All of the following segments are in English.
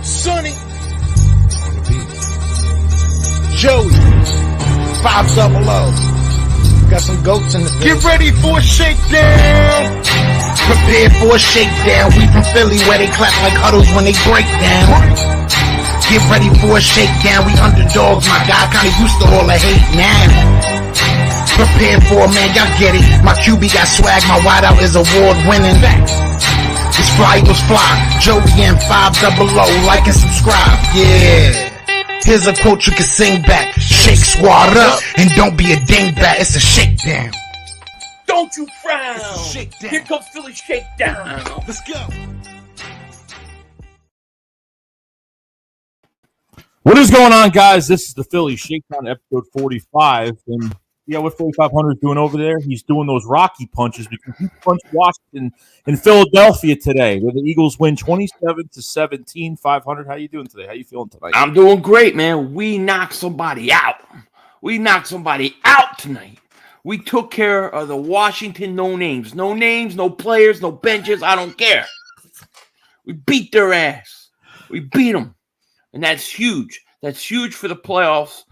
Sonny, Joey, 500. Got some goats in the field. Get ready for a shakedown. Prepare for a shakedown. We from Philly where they clap like huddles when they break down. Get ready for a shakedown. We underdogs, my guy. Kinda used to all the hate now. Prepare for it, man. Y'all get it. My QB got swag. My wideout is award winning. This fly was fly. Joey and 500. Like and subscribe. Yeah. Here's a quote you can sing back. Shake squad up and don't be a dingbat. It's a shakedown. Don't you frown. Here comes Philly Shakedown. Let's go. What is going on, guys? This is the Philly Shakedown, episode 45. And yeah, what 4,500 is doing over there? He's doing those Rocky punches because he punched Washington in Philadelphia today, where the Eagles win 27-17. 500. How you doing today? How you feeling tonight? I'm doing great, man. We knocked somebody out. We knocked somebody out tonight. We took care of the Washington no names. No names, no players, no benches. I don't care. We beat their ass. We beat them. And that's huge. That's huge for the playoffs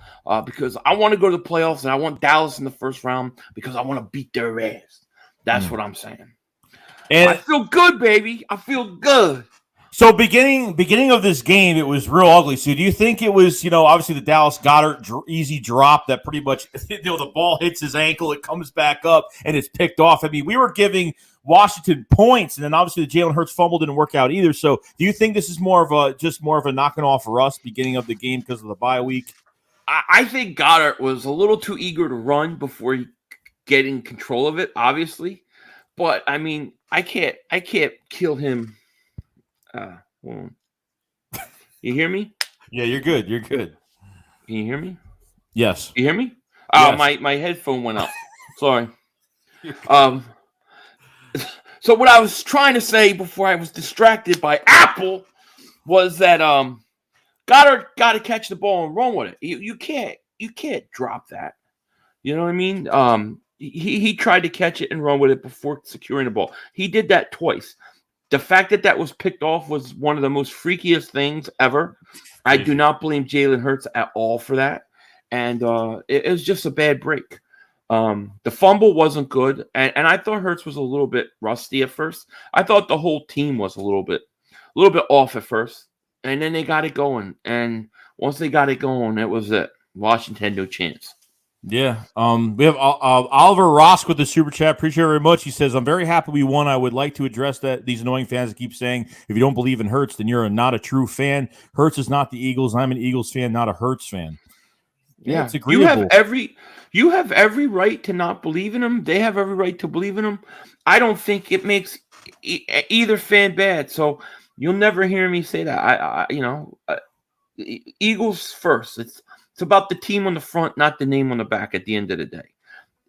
because I want to go to the playoffs and I want Dallas in the first round because I want to beat their ass. That's what I'm saying. And I feel good, baby. I feel good. So beginning of this game, it was real ugly. So do you think it was, obviously the Dallas Goedert easy drop that pretty much, the ball hits his ankle, it comes back up, and it's picked off? I mean, we were giving Washington points, and then obviously the Jalen Hurts fumble didn't work out either. So do you think this is more of a knocking off for us beginning of the game because of the bye week? I think Goddard was a little too eager to run before he getting control of it, obviously. But I mean, I can't kill him. Well, you hear me? Yeah, you're good. You're good. Can you hear me? Yes. You hear me? Yes. My headphone went up. Sorry. So what I was trying to say before I was distracted by Apple was that Goddard got to catch the ball and run with it. You can't drop that. You know what I mean? He tried to catch it and run with it before securing the ball. He did that twice. The fact that was picked off was one of the most freakiest things ever. I do not blame Jalen Hurts at all for that. And it was just a bad break. The fumble wasn't good. And I thought Hurts was a little bit rusty at first. I thought the whole team was a little bit off at first. And then they got it going. And once they got it going, it was it. Washington, no chance. Yeah. We have Oliver Ross with the super chat. Appreciate it very much. He says, I'm very happy we won. I would like to address these annoying fans that keep saying, if you don't believe in Hurts, then you're not a true fan. Hurts is not the Eagles. I'm an Eagles fan, not a Hurts fan. Yeah, it's agreeable. You have every right to not believe in him. They have every right to believe in him. I don't think it makes either fan bad. So you'll never hear me say that. Eagles first. It's about the team on the front, not the name on the back at the end of the day.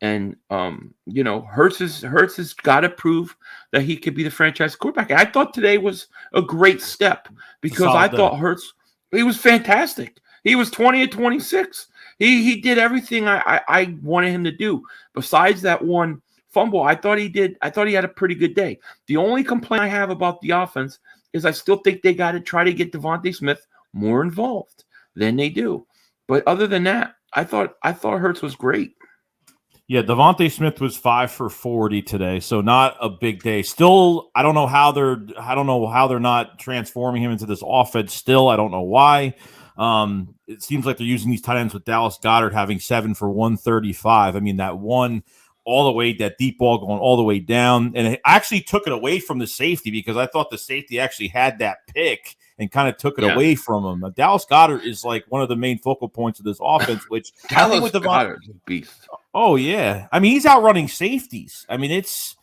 And, Hurts has got to prove that he could be the franchise quarterback. And I thought today was a great step because I thought Hurts, he was fantastic. He was 20-26. He did everything I wanted him to do. Besides that one fumble, I thought he had a pretty good day. The only complaint I have about the offense is I still think they got to try to get Devontae Smith more involved than they do. But other than that, I thought Hurts was great. Yeah, Devontae Smith was 5 for 40 today, so not a big day. Still, I don't know how they're not transforming him into this offense. Still, I don't know why. It seems like they're using these tight ends with Dallas Goedert having 7 for 135. I mean, that deep ball going all the way down, and it actually took it away from the safety because I thought the safety actually had that pick and kind of took it away from him. Dallas Goedert is like one of the main focal points of this offense, which Dallas Goedert is a beast. Oh yeah, I mean he's outrunning safeties. I mean it's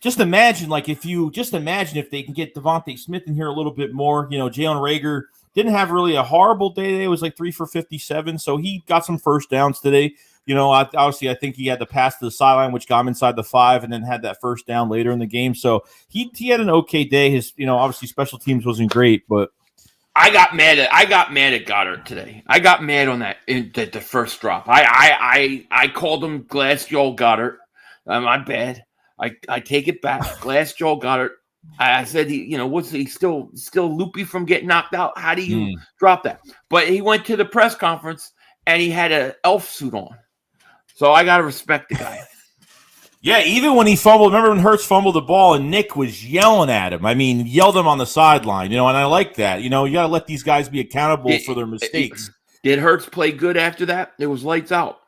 just imagine if they can get Devontae Smith in here a little bit more. Jalen Reagor didn't have really a horrible day today. It was like 3 for 57, so he got some first downs today. Obviously, I think he had the pass to the sideline, which got him inside the 5, and then had that first down later in the game. So he had an okay day. His, obviously special teams wasn't great, but I got mad at Goddard today. I got mad on that in the first drop. I called him Glass Joel Goddard. My bad. I take it back. Glass Joel Goddard I said, what's he still loopy from getting knocked out? How do you drop that? But he went to the press conference and he had an elf suit on. So I got to respect the guy. Yeah, even when he fumbled, remember when Hurts fumbled the ball and Nick was yelling at him? I mean, yelled him on the sideline, and I like that. You got to let these guys be accountable for their mistakes. Did Hurts play good after that? It was lights out.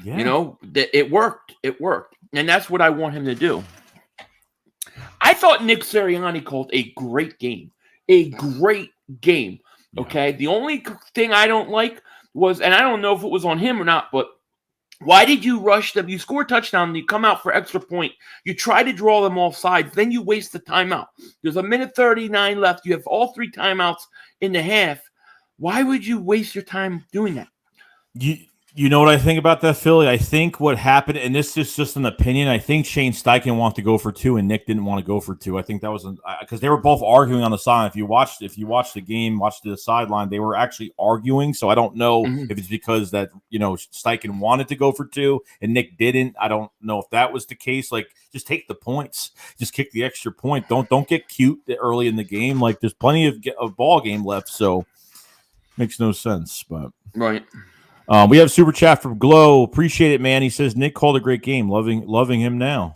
Yeah. It worked. It worked. And that's what I want him to do. I thought Nick Sirianni called a great game. A great game. Okay? Yeah. The only thing I don't like was, and I don't know if it was on him or not, but why did you rush them? You score a touchdown, you come out for extra point. You try to draw them off sides, then you waste the timeout. There's a minute 39 left. You have all 3 timeouts in the half. Why would you waste your time doing that? You know what I think about that, Philly? I think what happened, and this is just an opinion, I think Shane Steichen wanted to go for 2 and Nick didn't want to go for 2. I think that was because they were both arguing on the sideline. If you watched the game, watched the sideline, they were actually arguing. So I don't know if it's because that Steichen wanted to go for 2 and Nick didn't. I don't know if that was the case. Like, just take the points, just kick the extra point. Don't get cute early in the game. Like, there's plenty of ball game left, so makes no sense. But right. We have super chat from Glow. Appreciate it, man. He says Nick called a great game. Loving him now.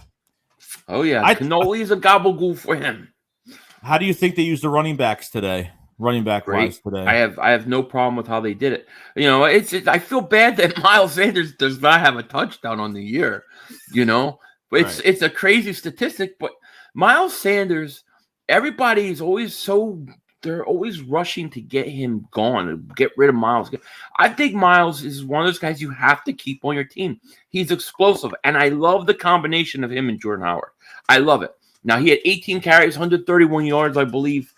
Oh yeah, Canoli's a gabagool for him. How do you think they used the running backs today? Running back wise today, I have no problem with how they did it. I feel bad that Miles Sanders does not have a touchdown on the year. But it's a crazy statistic. But Miles Sanders, everybody's always they're always rushing to get him gone, to get rid of Miles. I think Miles is one of those guys you have to keep on your team. He's explosive, and I love the combination of him and Jordan Howard. I love it. Now, he had 18 carries, 131 yards, I believe.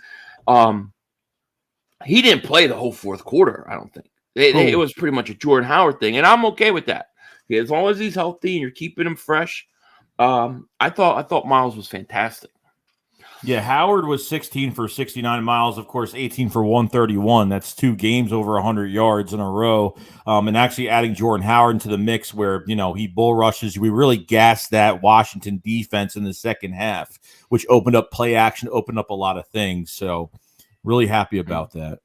He didn't play the whole fourth quarter, I don't think. It was pretty much a Jordan Howard thing, and I'm okay with that. As long as he's healthy and you're keeping him fresh, I thought Miles was fantastic. Yeah, Howard was 16 for 69 miles, of course, 18 for 131. That's 2 games over 100 yards in a row. And actually adding Jordan Howard into the mix where, he bull rushes. We really gassed that Washington defense in the second half, which opened up play action, opened up a lot of things. So really happy about that.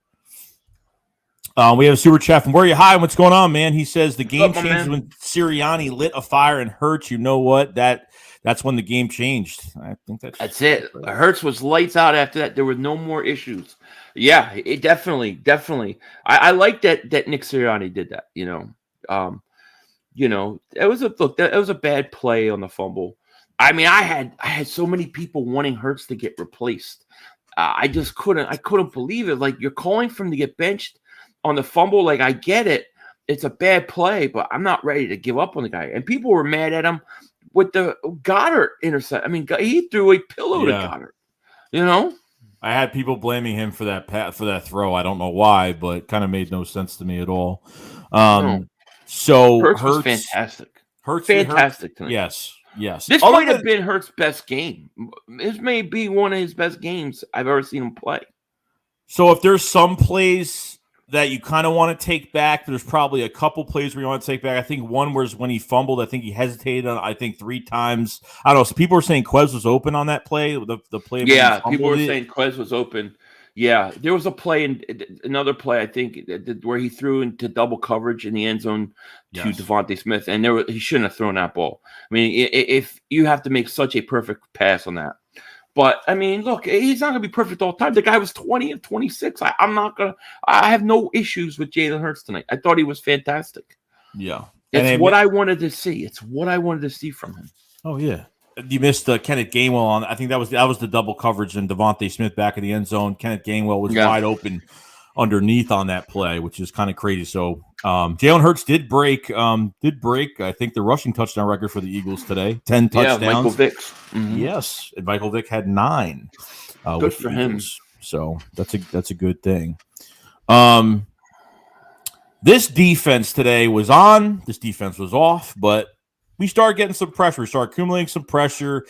We have a super chat from Where You Hi. What's going on, man? He says the game changed when Sirianni lit a fire and Hurts. You know what? That's when the game changed. I think that's it. Hurts was lights out after that. There were no more issues. Yeah, it definitely. I like that Nick Sirianni did that. It was a bad play on the fumble. I mean, I had so many people wanting Hurts to get replaced. I just couldn't believe it. Like, you're calling for him to get benched on the fumble. Like, I get it. It's a bad play, but I'm not ready to give up on the guy. And people were mad at him with the Goddard intercept. I mean, he threw a pillow to Goddard. I had people blaming him for that throw. I don't know why, but it kind of made no sense to me at all. So Hurts was fantastic. Fantastic tonight. Yes. This might have been Hurts' best game. This may be one of his best games I've ever seen him play. So if there's some plays that you kind of want to take back, there's probably a couple plays where you want to take back. I think one was when he fumbled. I think he hesitated on, 3 times. I don't know. So people were saying Quez was open on that play. The play. Yeah, people were saying Quez was open. Yeah, there was a play another play, I think, where he threw into double coverage in the end zone to Devontae Smith, and he shouldn't have thrown that ball. I mean, if you have to make such a perfect pass on that. But, I mean, look, he's not going to be perfect all the time. The guy was 20 of 26. I have no issues with Jalen Hurts tonight. I thought he was fantastic. Yeah. It's what I wanted to see. It's what I wanted to see from him. Oh, yeah. You missed Kenneth Gainwell on. I think that was the double coverage and Devontae Smith back in the end zone. Kenneth Gainwell was wide open underneath on that play, which is kind of crazy. So Jalen Hurts did break I think the rushing touchdown record for the Eagles today. 10 touchdowns. Yeah, Michael Vick. Mm-hmm. Yes, and Michael Vick had 9. Good for him. So that's a good thing. This defense today was on. This defense was off, but we started getting some pressure. We started accumulating some pressure.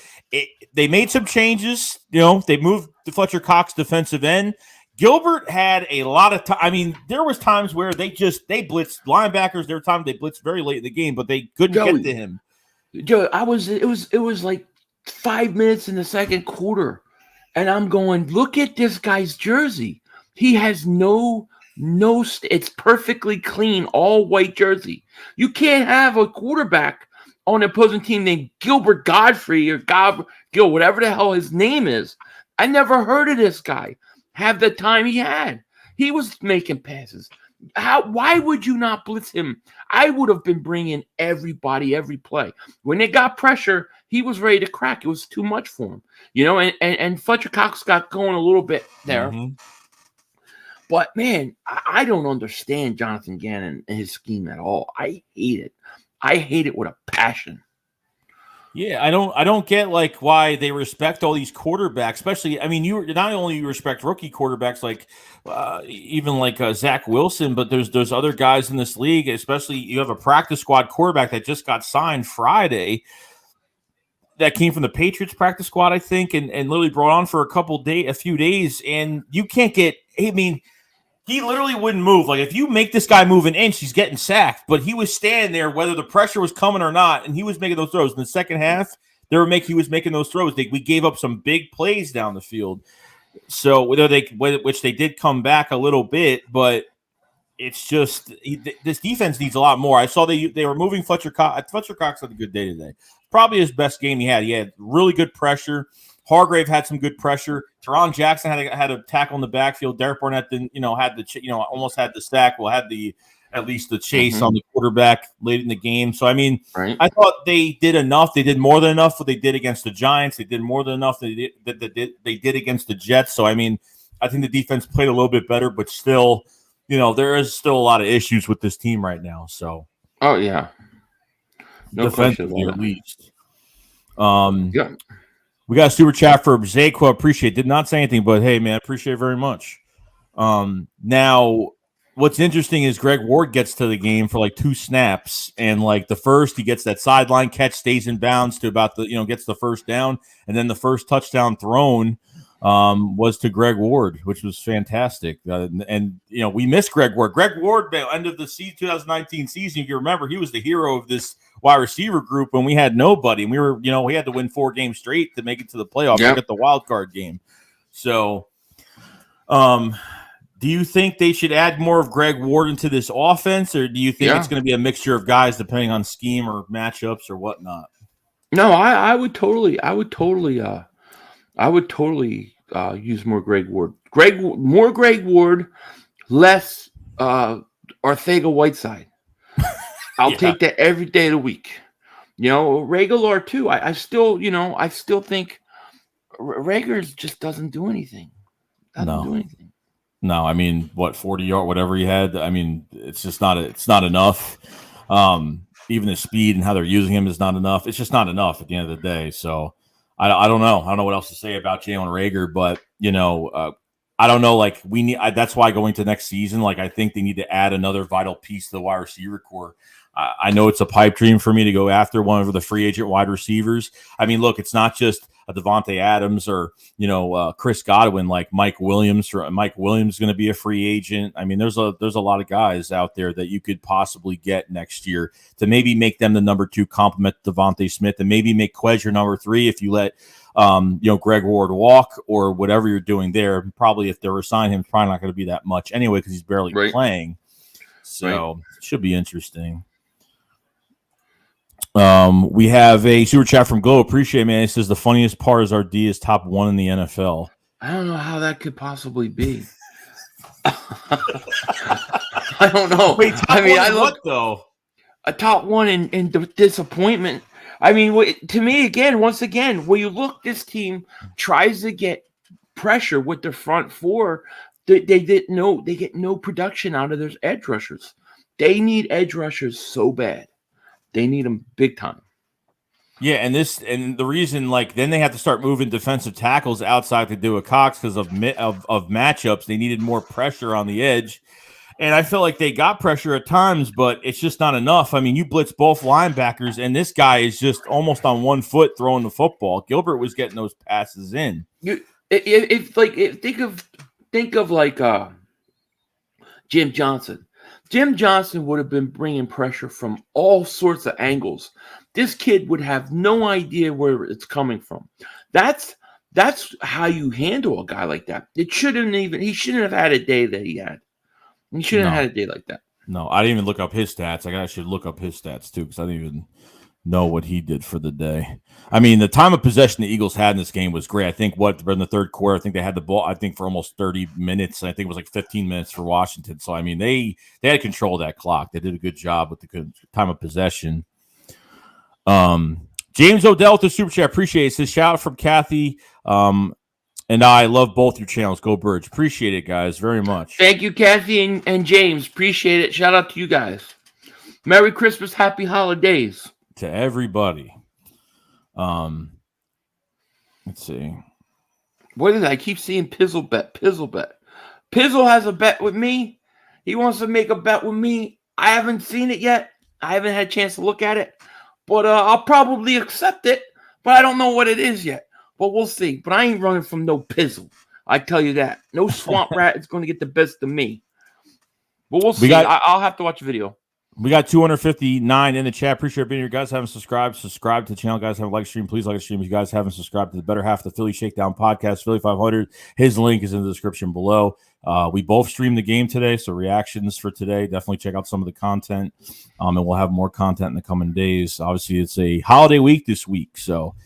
They made some changes. They moved the Fletcher Cox defensive end. Gilbert had a lot of time. I mean, there was times where they blitzed linebackers. There were times they blitzed very late in the game, but they couldn't get to him. Joe, it was like 5 minutes in the second quarter. And I'm going, look at this guy's jersey. He has it's perfectly clean, all white jersey. You can't have a quarterback on an opposing team named Gilbert Godfrey or Gil, whatever the hell his name is. I never heard of this guy have the time he had. He was making passes. Why would you not blitz him? I would have been bringing everybody every play. When they got pressure, he was ready to crack. It was too much for him, and Fletcher Cox got going a little bit there. Mm-hmm. But man, I don't understand Jonathan Gannon and his scheme at all. I hate it. I hate it with a passion. Yeah, I don't get like why they respect all these quarterbacks, especially. I mean, you not only you respect rookie quarterbacks like even like Zach Wilson, but there's other guys in this league. Especially you have a practice squad quarterback that just got signed Friday, that came from the Patriots practice squad, I think, and literally brought on for a few days, and you can't get. I mean, he literally wouldn't move. Like, if you make this guy move an inch, he's getting sacked. But he was standing there whether the pressure was coming or not, and he was making those throws. In the second half, he was making those throws. We gave up some big plays down the field. So, which they did come back a little bit, but it's just this defense needs a lot more. I saw they were moving Fletcher Cox. Fletcher Cox had a good day today. Probably his best game he had. He had really good pressure. Hargrave had some good pressure. Teron Jackson had a tackle in the backfield. Derek Barnett almost had the sack. Well, had at least the chase on the quarterback late in the game. So I mean, right. I thought they did enough. They did more than enough what they did against the Giants. They did more than enough they did against the Jets. So I mean, I think the defense played a little bit better, but still, there is still a lot of issues with this team right now. So yeah, no question at least. Yeah. We got a super chat for Zayqua. Appreciate. Did not say anything, but hey, man, appreciate it very much. Now, what's interesting is Greg Ward gets to the game for like 2 snaps, and like the first, he gets that sideline catch, stays in bounds to about gets the first down, and then the first touchdown thrown was to Greg Ward, which was fantastic. And we missed Greg Ward. Greg Ward, by the end of the 2019 season, if you remember, he was the hero of this wide receiver group when we had nobody. And we were, we had to win 4 games straight to make it to the playoffs. Yep. Get the wild card game. So, do you think they should add more of Greg Ward into this offense, or do you think it's going to be a mixture of guys depending on scheme or matchups or whatnot? No, I would totally use more Greg Ward. More Greg Ward, less Ortega-Whiteside. I'll take that every day of the week. Reagor too. I still think Reagor just doesn't do anything. No, I mean, 40 yard, whatever he had. I mean, it's just not. It's not enough. Even the speed and how they're using him is not enough. It's just not enough at the end of the day. So I don't know. I don't know what else to say about Jalen Reagor, but I don't know. Like that's why going to next season, like I think they need to add another vital piece to the wide receiver core. I know it's a pipe dream for me to go after one of the free agent wide receivers. I mean, look, it's not just a Devontae Adams or Chris Godwin. Like Mike Williams is going to be a free agent. I mean, there's a lot of guys out there that you could possibly get next year to maybe make them the number 2 complement Devontae Smith, and maybe make Quez your number 3 if you let Greg Ward walk or whatever you're doing there. Probably if they resign him, it's probably not going to be that much anyway because he's barely playing. So it should be interesting. We have a super chat from Glow. Appreciate it, man. It says the funniest part is our D is top 1 in the NFL. I don't know how that could possibly be. I don't know. Wait, I look though. A top 1 in disappointment. I mean, to me, once again, when you look, this team tries to get pressure with their front 4. They get no production out of their edge rushers. They need edge rushers so bad. They need them big time. Yeah, and the reason, then they have to start moving defensive tackles outside to do a Cox because of matchups. They needed more pressure on the edge, and I feel like they got pressure at times, but it's just not enough. I mean, you blitz both linebackers, and this guy is just almost on one foot throwing the football. Gilbert was getting those passes in. Think of Jim Johnson. Jim Johnson would have been bringing pressure from all sorts of angles. This kid would have no idea where it's coming from. That's That's how you handle a guy like that. He shouldn't have had a day that he had. He shouldn't have had a day like that. No, I didn't even look up his stats. I should look up his stats too because I didn't even know what he did for the day. I mean, the time of possession the Eagles had in this game was great. I think in the third quarter, I think they had the ball, I think, for almost 30 minutes. I think it was like 15 minutes for Washington. So, I mean, they had control of that clock. They did a good job with the good time of possession. James Odell with the Super Chat. Appreciate it. Says, shout out from Kathy. And I love both your channels. Go Birds. Appreciate it, guys, very much. Thank you, Kathy and James. Appreciate it. Shout out to you guys. Merry Christmas. Happy holidays. To everybody. Let's see. What is it? I keep seeing Pizzle bet. Pizzle has a bet with me. He wants to make a bet with me. I haven't seen it yet. I haven't had a chance to look at it. But I'll probably accept it. But I don't know what it is yet. But we'll see. But I ain't running from no Pizzle. I tell you that. No swamp rat is going to get the best of me. But we'll see. I'll have to watch a video. We got 259 in the chat. Appreciate being here. Guys haven't subscribed. Subscribe to the channel. Guys haven't liked the stream. Please like the stream. If you guys haven't subscribed to the better half of the Philly Shakedown podcast, Philly 500. His link is in the description below. We both streamed the game today, so reactions for today. Definitely check out some of the content, and we'll have more content in the coming days. Obviously, it's a holiday week this week, so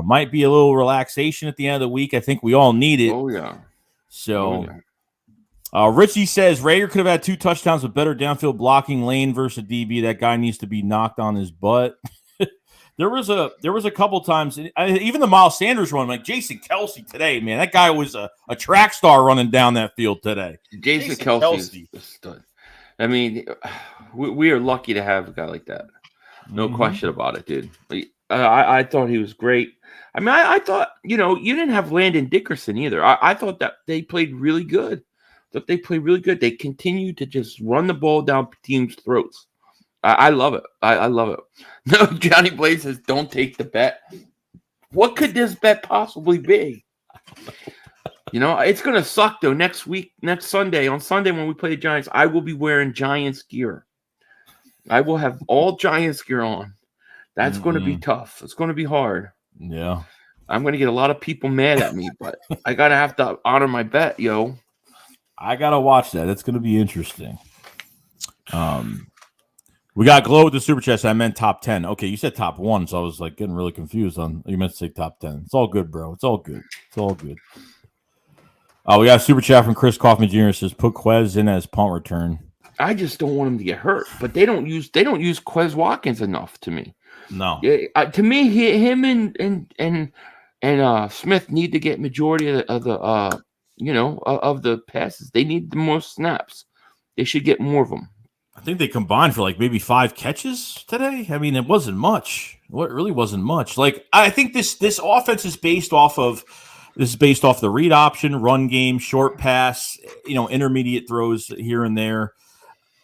might be a little relaxation at the end of the week. I think we all need it. Oh, yeah. So, Richie says, Rager could have had 2 touchdowns with better downfield blocking, lane versus DB. That guy needs to be knocked on his butt. There was a couple times, even the Miles Sanders run, like Jason Kelsey today, man. That guy was a track star running down that field today. Jason Kelsey is a stud. I mean, we are lucky to have a guy like that. No question about it, dude. I thought he was great. I mean, I thought, you didn't have Landon Dickerson either. I thought that they played really good. They continue to just run the ball down teams' throats. I love it. I love it. No, Johnny Blaze says, don't take the bet. What could this bet possibly be? It's going to suck, though. Next Sunday, on Sunday when we play the Giants, I will be wearing Giants gear. I will have all Giants gear on. That's going to be tough. It's going to be hard. Yeah. I'm going to get a lot of people mad at me, but I got to have to honor my bet, yo. I got to watch that. It's going to be interesting. We got Glow with the Super Chat. I meant top 10. Okay, you said top 1, so I was like getting really confused on you meant to say top 10. It's all good, bro. It's all good. We got a Super Chat from Chris Kaufman Jr. Says, put Quez in as punt return. I just don't want him to get hurt, but they don't use Quez Watkins enough to me. No. To me, him and Smith need to get majority of the passes. They need the most snaps. They should get more of them. I think they combined for like maybe 5 catches today. I mean, it wasn't much. It really wasn't much. Like, I think this offense is based off the read option, run game, short pass, intermediate throws here and there.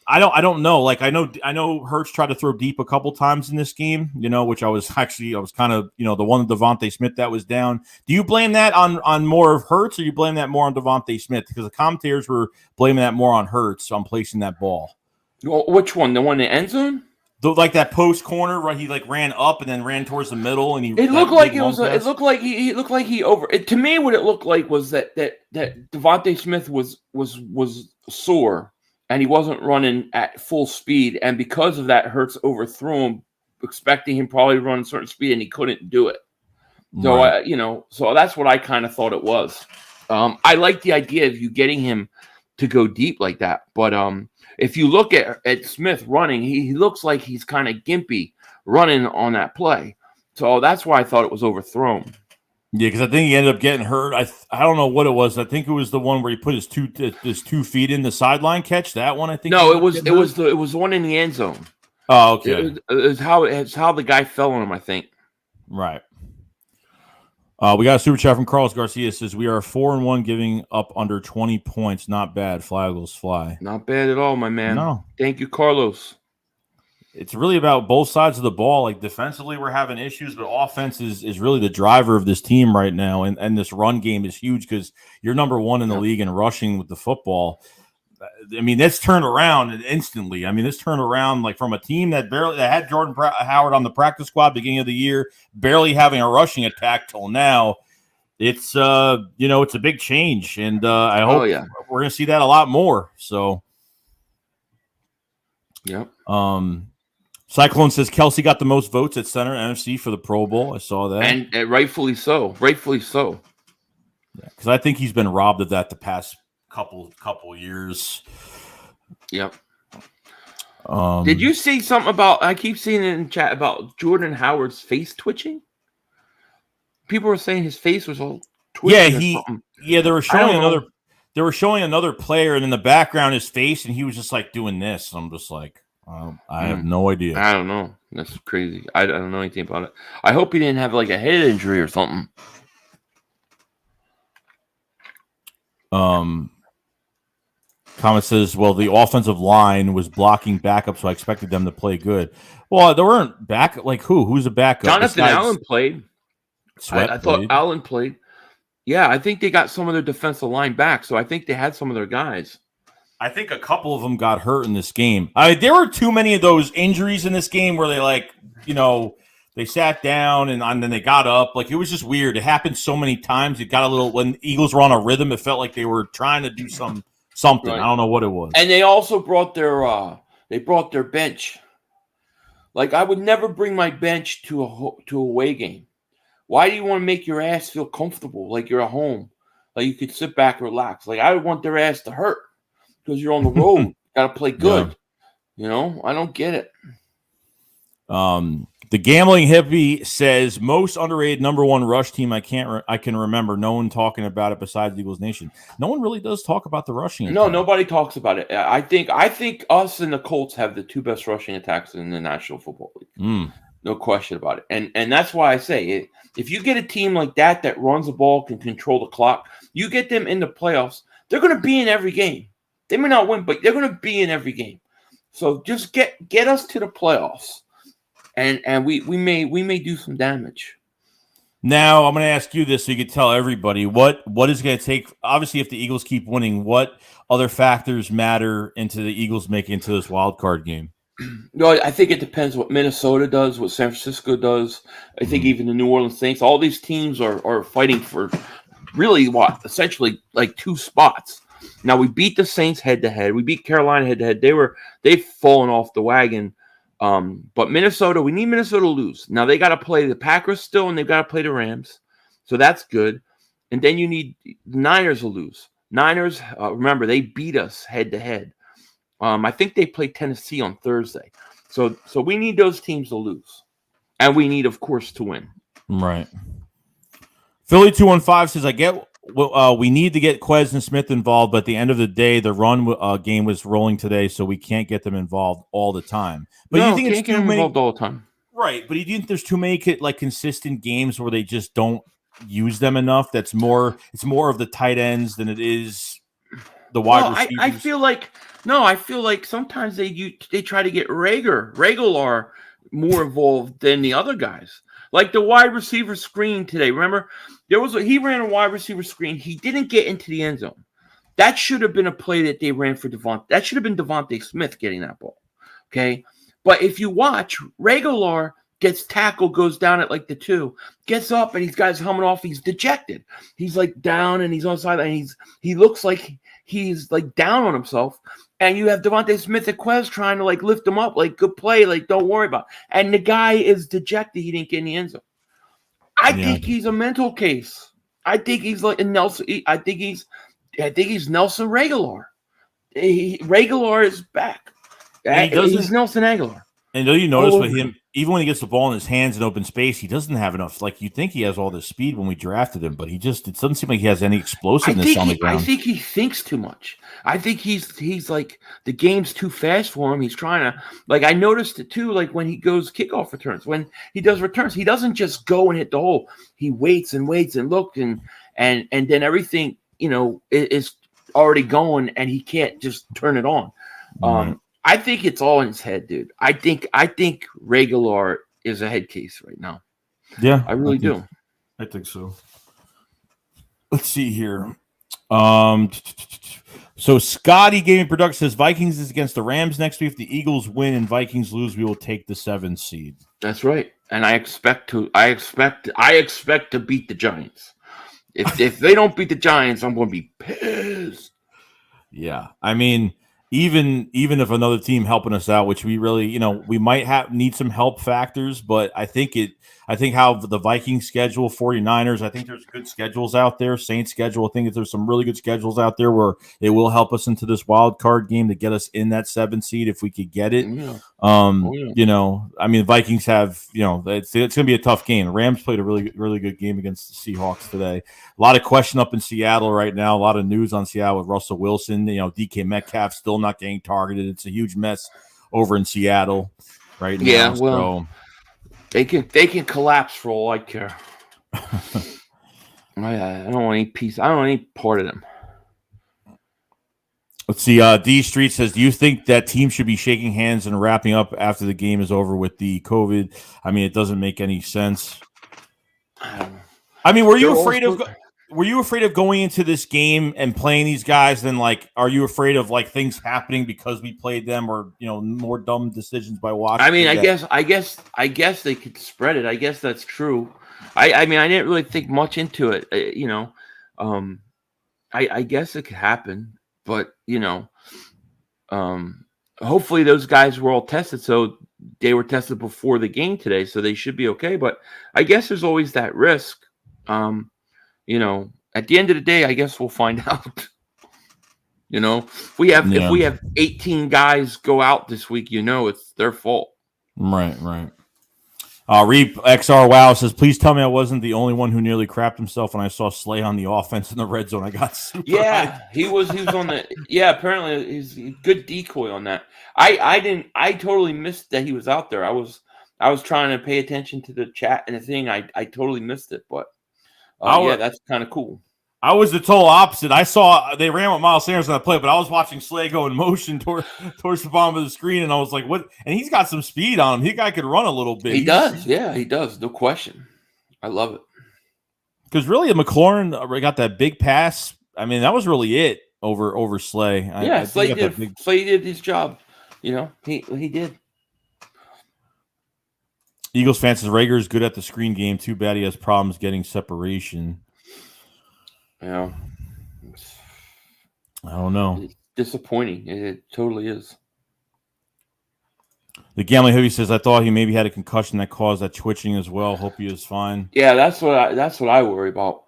I don't know. Like, I know Hurts tried to throw deep a couple times in this game, which I was kind of, the one with Devontae Smith that was down. Do you blame that on more of Hurts, or you blame that more on Devontae Smith? Because the commentators were blaming that more on Hurts on placing that ball. Well, which one? The one in the end zone? Like that post corner, right? He like ran up and then ran towards the middle, and it looked like he over. To me, what it looked like was that Devontae Smith was sore. And he wasn't running at full speed. And because of that, Hurts overthrew him, expecting him probably to run a certain speed, and he couldn't do it. So, right. So that's what I kind of thought it was. I like the idea of you getting him to go deep like that. But if you look at Smith running, he looks like he's kind of gimpy running on that play. So that's why I thought it was overthrown. Yeah, because I think he ended up getting hurt. I don't know what it was. I think it was the one where he put his 2 feet in the sideline catch. That one, I think. No, it was the one in the end zone. Oh, okay. It's how the guy fell on him, I think. Right. We got a super chat from Carlos Garcia. Says we are 4-1, giving up under 20 points. Not bad. Fly Eagles fly. Not bad at all, my man. No. Thank you, Carlos. It's really about both sides of the ball. Like, defensively, we're having issues, but offense is really the driver of this team right now. And this run game is huge because you're number 1 in the league in rushing with the football. I mean, that's turned around instantly. I mean, this turned around like from a team that had Jordan Howard on the practice squad beginning of the year, barely having a rushing attack till now. it's it's a big change, and I hope we're going to see that a lot more. So, yep. Cyclone says Kelsey got the most votes at center NFC for the Pro Bowl. I saw that, and rightfully so. Rightfully so. Because I think he's been robbed of that the past couple years. Yep. Did you see something about? I keep seeing it in chat about Jordan Howard's face twitching. People were saying his face was all twitching. They were showing another player, and in the background his face, and he was just like doing this. I'm just like, I have no idea. I don't know. That's crazy. I don't know anything about it. I hope he didn't have like a head injury or something. Comment says, well, the offensive line was blocking backup, so I expected them to play good. Well, there weren't back like who's a backup? Jonathan Allen played. I Played. thought Allen played. Yeah, I think they got some of their defensive line back, so I think they had some of their guys. I think a couple of them got hurt in this game. There were too many of those injuries in this game where they they sat down and then they got up. Like, it was just weird. It happened so many times. It got a little, when the Eagles were on a rhythm, it felt like they were trying to do something. Right. I don't know what it was. And they also brought their bench. Like, I would never bring my bench to a away game. Why do you want to make your ass feel comfortable like you're at home? Like you could sit back and relax. Like, I would want their ass to hurt because you're on the road. Got to play good. Yeah. I don't get it. The gambling hippie says most underrated number one rush team I can remember. No one talking about it besides the Eagles Nation. No one really does talk about the rushing. No, nobody talks about it. I think us and the Colts have the two best rushing attacks in the National Football League. No question about it. And that's why I say if you get a team like that runs the ball, can control the clock, you get them in the playoffs, they're going to be in every game. They may not win, but they're going to be in every game. So just get us to the playoffs. And we may do some damage. Now I'm going to ask you this so you can tell everybody what is going to take. Obviously, if the Eagles keep winning, what other factors matter into the Eagles making into this wild card game? No, I think it depends what Minnesota does, what San Francisco does. I think even the New Orleans Saints, all these teams are fighting for really essentially like two spots. Now we beat the Saints head to head. We beat Carolina head to head. They've fallen off the wagon. But Minnesota, we need Minnesota to lose. Now they got to play the Packers still, and they've got to play the Rams. So that's good. And then you need the Niners to lose. Niners, remember, they beat us head to head. I think they play Tennessee on Thursday. So we need those teams to lose. And we need, of course, to win. Right. Philly 215 says, I get we need to get Quez and Smith involved, but at the end of the day, the run game was rolling today, so we can't get them involved all the time. But no, you think it's too many involved all the time, right? But you think there's too many consistent games where they just don't use them enough? It's more of the tight ends than it is the wide receivers. I feel like sometimes they try to get Regular more involved than the other guys. Like the wide receiver screen today. Remember, he ran a wide receiver screen. He didn't get into the end zone. That should have been a play that they ran for Devontae. That should have been Devontae Smith getting that ball. Okay. But if you watch, Regular gets tackled, goes down at like the 2, gets up, and he's got his helmet off. He's dejected. He's like down, and he's on the sideline. And he looks like he's like down on himself. And you have Devontae Smith and Quez trying to like lift him up, like good play, like don't worry about it. And the guy is dejected. He didn't get in the end zone. I think he's a mental case. I think he's like a Nelson. I think he's Nelson Regular. Regular is back. He's Nelson Aguilar. And do you notice with him, even when he gets the ball in his hands in open space, he doesn't have enough. Like, you think he has all this speed when we drafted him, but it doesn't seem like he has any explosiveness on the ground. I think he thinks too much. I think he's like, the game's too fast for him. He's trying to, like, I noticed it too, like when he goes kickoff returns, when he does returns, he doesn't just go and hit the hole. He waits and look and then everything, is already going and he can't just turn it on. I think it's all in his head, dude. I think Regular is a head case right now. Yeah, I really do. I think so. Let's see here. So Scotty Gaming Production says Vikings is against the Rams next week. If the Eagles win and Vikings lose, we will take the 7th seed. That's right, and I expect to beat the Giants. If they don't beat the Giants, I'm going to be pissed. Yeah, I mean, even if another team helping us out, which we really, we might need some help factors, but I think how the Vikings schedule, 49ers, I think there's good schedules out there. Saints schedule, I think there's some really good schedules out there where it will help us into this wild card game to get us in that 7 seed if we could get it. Yeah. I mean, the Vikings have, it's going to be a tough game. The Rams played a really, really good game against the Seahawks today. A lot of question up in Seattle right now. A lot of news on Seattle with Russell Wilson. DK Metcalf still not getting targeted. It's a huge mess over in Seattle right now. Yeah, well, they can collapse for all I care. I don't want any piece. I don't want any part of them. Let's see. D Street says, do you think that team should be shaking hands and wrapping up after the game is over with the COVID? I mean, it doesn't make any sense. I mean, were you afraid of going into this game and playing these guys? Then, are you afraid of things happening because we played them, or more dumb decisions by Washington? I mean, I guess they could spread it. I guess that's true. I mean, I didn't really think much into it. I guess it could happen. But, hopefully those guys were all tested. So they were tested before the game today. So they should be okay. But I guess there's always that risk. At the end of the day, I guess we'll find out. If we have 18 guys go out this week, it's their fault. Right. Reap XR Wow says, please tell me I wasn't the only one who nearly crapped himself when I saw Slay on the offense in the red zone. I got super hyped. He was on the apparently he's a good decoy on that. I totally missed that he was out there. I was trying to pay attention to the chat and the thing. I totally missed it, but that's kind of cool. I was the total opposite. I saw they ran with Miles Sanders on that play, but I was watching Slay go in motion towards the bottom of the screen, and I was like, "What?" And he's got some speed on him. He guy could run a little bit. He does. Yeah, he does. No question. I love it. Because really, McLaurin got that big pass. I mean, that was really it over Slay. Slay did his job. He did. Eagles fan says Rager is good at the screen game. Too bad he has problems getting separation. Yeah, I don't know. It's disappointing. It totally is. The Gambling Hoodie says, I thought he maybe had a concussion that caused that twitching as well. Hope he is fine. Yeah, that's what I worry about.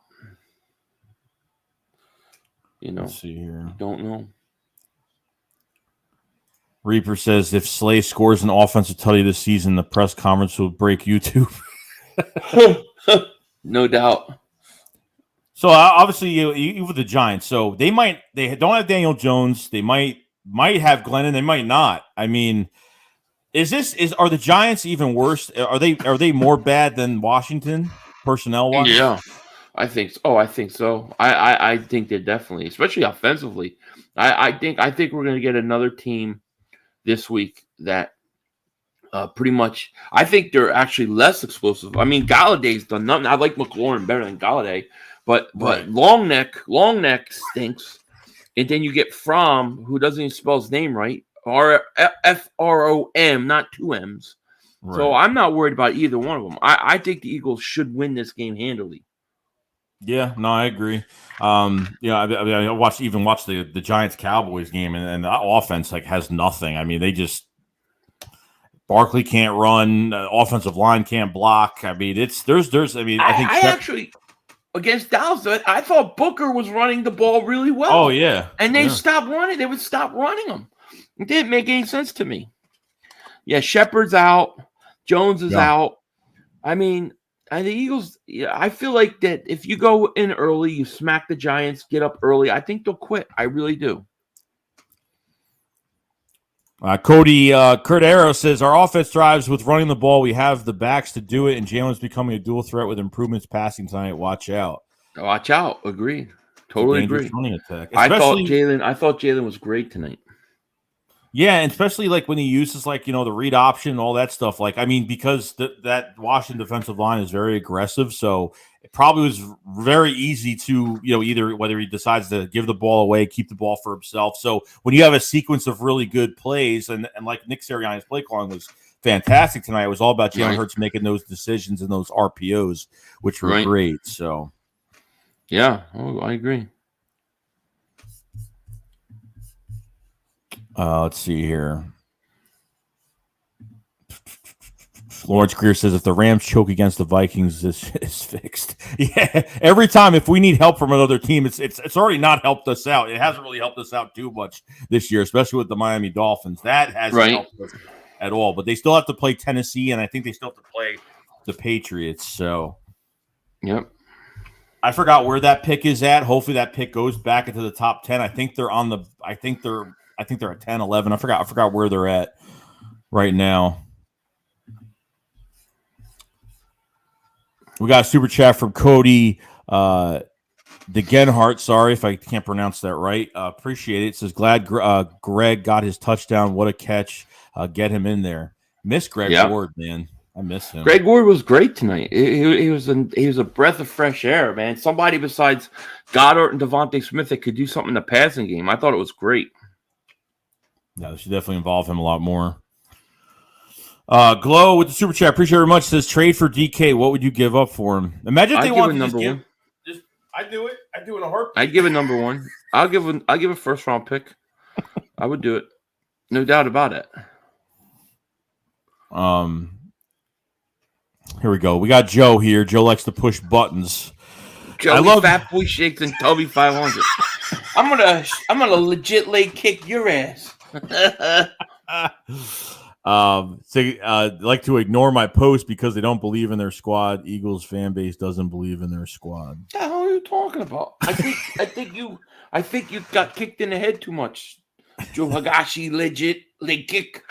Let's see here. Don't know. Reaper says, if Slay scores an offensive touchdown this season, the press conference will break YouTube. No doubt. So obviously, you with the Giants, so they don't have Daniel Jones. They might have Glennon. They might not. I mean, are the Giants even worse? Are they more bad than Washington personnel wise? Yeah, I think so. I think so. I think they're definitely, especially offensively. I think we're going to get another team this week that pretty much. I think they're actually less explosive. I mean, Galladay's done nothing. I like McLaurin better than Galladay. But long neck stinks, and then you get Fromm, who doesn't even spell his name right, From, not 2 M's. Right. So I'm not worried about either one of them. I think the Eagles should win this game handily. Yeah, no, I agree. I watched the Giants Cowboys game, and the offense has nothing. I mean, they just Barkley can't run, offensive line can't block. I mean, I think actually. Against Dallas, I thought Booker was running the ball really well. Oh, yeah. And they stopped running. They would stop running them. It didn't make any sense to me. Yeah, Shepard's out. Jones is out. I mean, the Eagles, I feel like that if you go in early, you smack the Giants, get up early, I think they'll quit. I really do. Kurt Arrow says, our offense thrives with running the ball. We have the backs to do it, and Jalen's becoming a dual threat with improvements passing tonight. Watch out. Watch out. Agreed. Totally agree. Running attack. I thought Jalen was great tonight. Yeah, and especially when he uses the read option, all that stuff. Because that Washington defensive line is very aggressive, so it probably was very easy to either whether he decides to give the ball away, keep the ball for himself. So when you have a sequence of really good plays, and like Nick Sirianni's play calling was fantastic tonight, it was all about Jalen Hurts making those decisions and those RPOs, which were great. So Yeah, I agree. Let's see here. Lawrence Greer says if the Rams choke against the Vikings, this is fixed. Yeah, every time if we need help from another team, it's already not helped us out. It hasn't really helped us out too much this year, especially with the Miami Dolphins. That hasn't helped us at all. But they still have to play Tennessee, and I think they still have to play the Patriots. So, yep. I forgot where that pick is at. Hopefully, that pick goes back into the top 10. I think they're on the. I think they're at 10, 11. I forgot where they're at right now. We got a super chat from Cody the Genhart. Sorry if I can't pronounce that right. Appreciate it. It says, glad Greg got his touchdown. What a catch. Get him in there. Miss Greg Ward, man. I miss him. Greg Ward was great tonight. He was a breath of fresh air, man. Somebody besides Goddard and Devontae Smith that could do something in the passing game. I thought it was great. Yeah, they should definitely involve him a lot more. Glow with the super chat. Appreciate it very much. Says trade for DK. What would you give up for him? Imagine if they want to number one. I'd do it. I'd do it in a heartbeat. I'd give a number one. I'll give a first round pick. I would do it. No doubt about it. Here we go. We got Joe here. Joe likes to push buttons. I love Fat Boy Shakes and Tubby 500. I'm gonna legit leg kick your ass. Like to ignore my post because they don't believe in their squad. Eagles fan base doesn't believe in their squad. What the hell are you talking about? I think you got kicked in the head too much. Joe Higashi legit leg kick.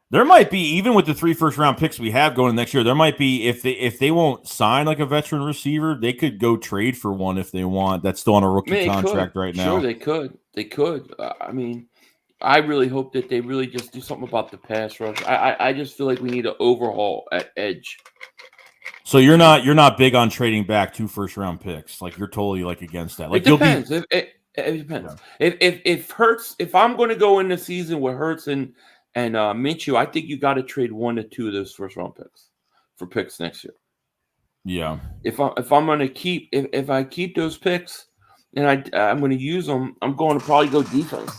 There might be, even with the 3 first-round picks we have going next year, there might be, if they won't sign like a veteran receiver, they could go trade for one if they want. That's still on a rookie contract right now. Sure, they could. They could. I mean, I really hope that they really just do something about the pass rush. I just feel like we need an overhaul at edge. So you're not big on trading back 2 first-round picks. Like you're totally like against that. Like it depends. It depends. Yeah. If I'm going to go in the season with Hurts and Minshew, I think you got to trade 1 to 2 of those first-round picks for picks next year. Yeah. If I'm going to keep if I keep those picks and I'm going to use them, I'm going to probably go defense.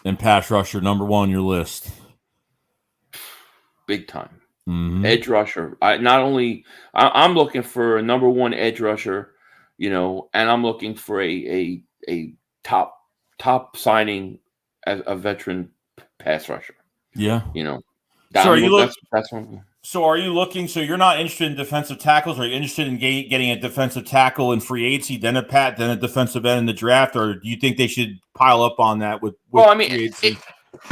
And pass rusher number 1 on your list. Big time. Mm-hmm. Edge rusher. I'm looking for a number 1 edge rusher, and I'm looking for a top signing as a veteran pass rusher. Yeah. So are you looking? So you're not interested in defensive tackles? Are you interested in getting a defensive tackle in free agency, then a defensive end in the draft, or do you think they should pile up on that with free agency?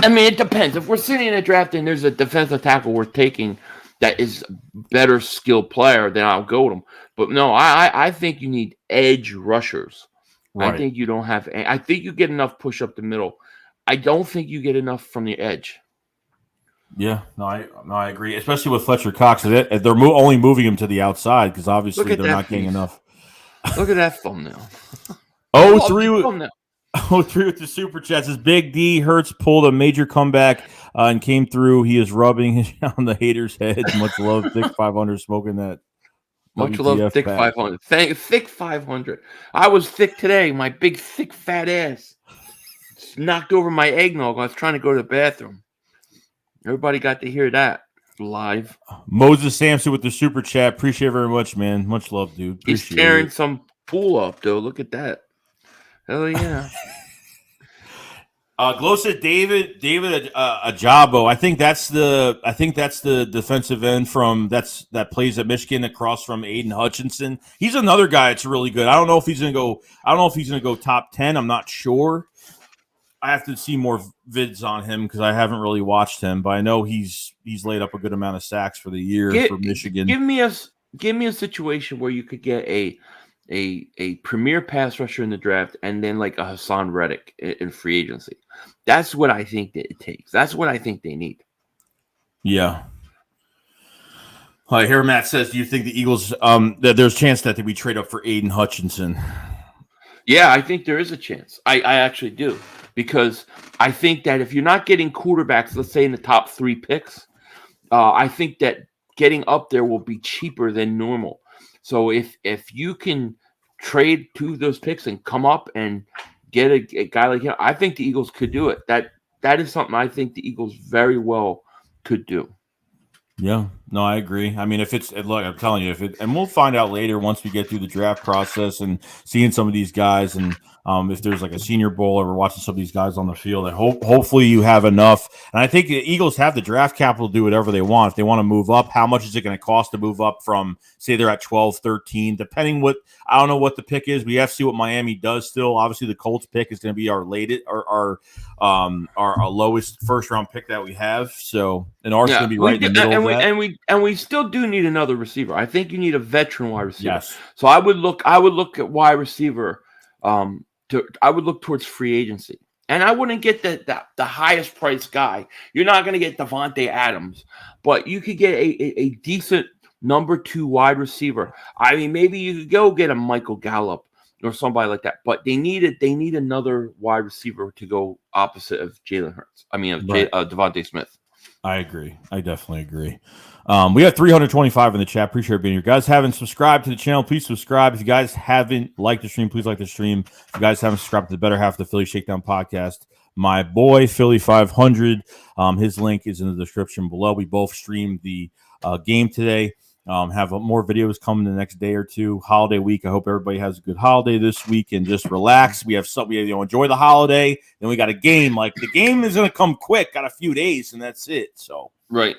It depends. If we're sitting in a draft and there's a defensive tackle we're taking that is a better skilled player, then I'll go with them. But no, I think you need edge rushers. Right. I think you don't have. I think you get enough push up the middle. I don't think you get enough from the edge. Yeah, I agree. Especially with Fletcher Cox, they're only moving him to the outside because obviously they're not getting enough. Look at that thumbnail. 03 with the super chats. His Big D Hurts pulled a major comeback and came through. He is rubbing on the haters' heads. Much love, Thick 500 smoking that. Much love, Thick 500. Thick 500. I was thick today. My big thick fat ass knocked over my eggnog. I was trying to go to the bathroom. Everybody got to hear that live. Moses Sampson with the super chat. Appreciate it very much, man. Much love, dude. He's tearing some pool up, though. Look at that. Hell yeah. Glow said David Ajabo. I think that's the defensive end that plays at Michigan across from Aiden Hutchinson. He's another guy that's really good. I don't know if he's gonna go top 10. I'm not sure. I have to see more vids on him because I haven't really watched him, but I know he's laid up a good amount of sacks for the year for Michigan. Give me a situation where you could get a premier pass rusher in the draft and then like a Hassan Reddick in free agency. That's what I think that it takes. That's what I think they need. Yeah. Here Matt says, do you think the Eagles that there's a chance that we trade up for Aiden Hutchinson? Yeah, I think there is a chance. I actually do. Because I think that if you're not getting quarterbacks, let's say in the top 3 picks, I think that getting up there will be cheaper than normal. So if you can trade 2 of those picks and come up and get a guy like him, I think the Eagles could do it. That is something I think the Eagles very well could do. Yeah, no, I agree. I mean, if it's look, I'm telling you, and we'll find out later once we get through the draft process and seeing some of these guys, and if there's like a Senior Bowl or we're watching some of these guys on the field, and hopefully you have enough. And I think the Eagles have the draft capital to do whatever they want. If they want to move up, how much is it going to cost to move up from, say, they're at 12, 13, depending I don't know what the pick is. We have to see what Miami does still. Obviously, the Colts pick is going to be our latest, our lowest first round pick that we have. So, and ours is going to be right in the middle of that. And we still do need another receiver. I think you need a veteran wide receiver. Yes. So I would look at wide receiver. I would look towards free agency, and I wouldn't get the highest price guy. You're not going to get Devontae Adams, but you could get a decent number 2 wide receiver. I mean, maybe you could go get a Michael Gallup or somebody like that. But they need another wide receiver to go opposite of Jalen Hurts. I mean, Devontae Smith. I agree. I definitely agree. We have 325 in the chat. Appreciate being here. Guys, haven't subscribed to the channel, please subscribe. If you guys haven't liked the stream, please like the stream. If you guys haven't subscribed to the better half of the Philly Shakedown podcast, my boy, Philly 500, his link is in the description below. We both streamed the game today. Have more videos coming the next day or two. Holiday week. I hope everybody has a good holiday this week and just relax. We enjoy the holiday. Then we got a game. Like, the game is going to come quick. Got a few days, and that's it. So right,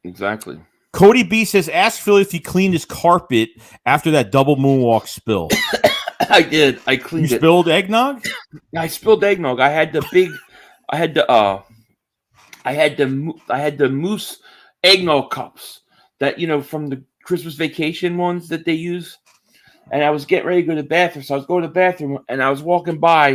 exactly. Cody B says, ask Philly if he cleaned his carpet after that double moonwalk spill. I did. I cleaned it. You spilled eggnog? I spilled eggnog. I had the moose eggnog cups that, from the Christmas vacation ones that they use. And I was getting ready to go to the bathroom. So I was going to the bathroom and I was walking by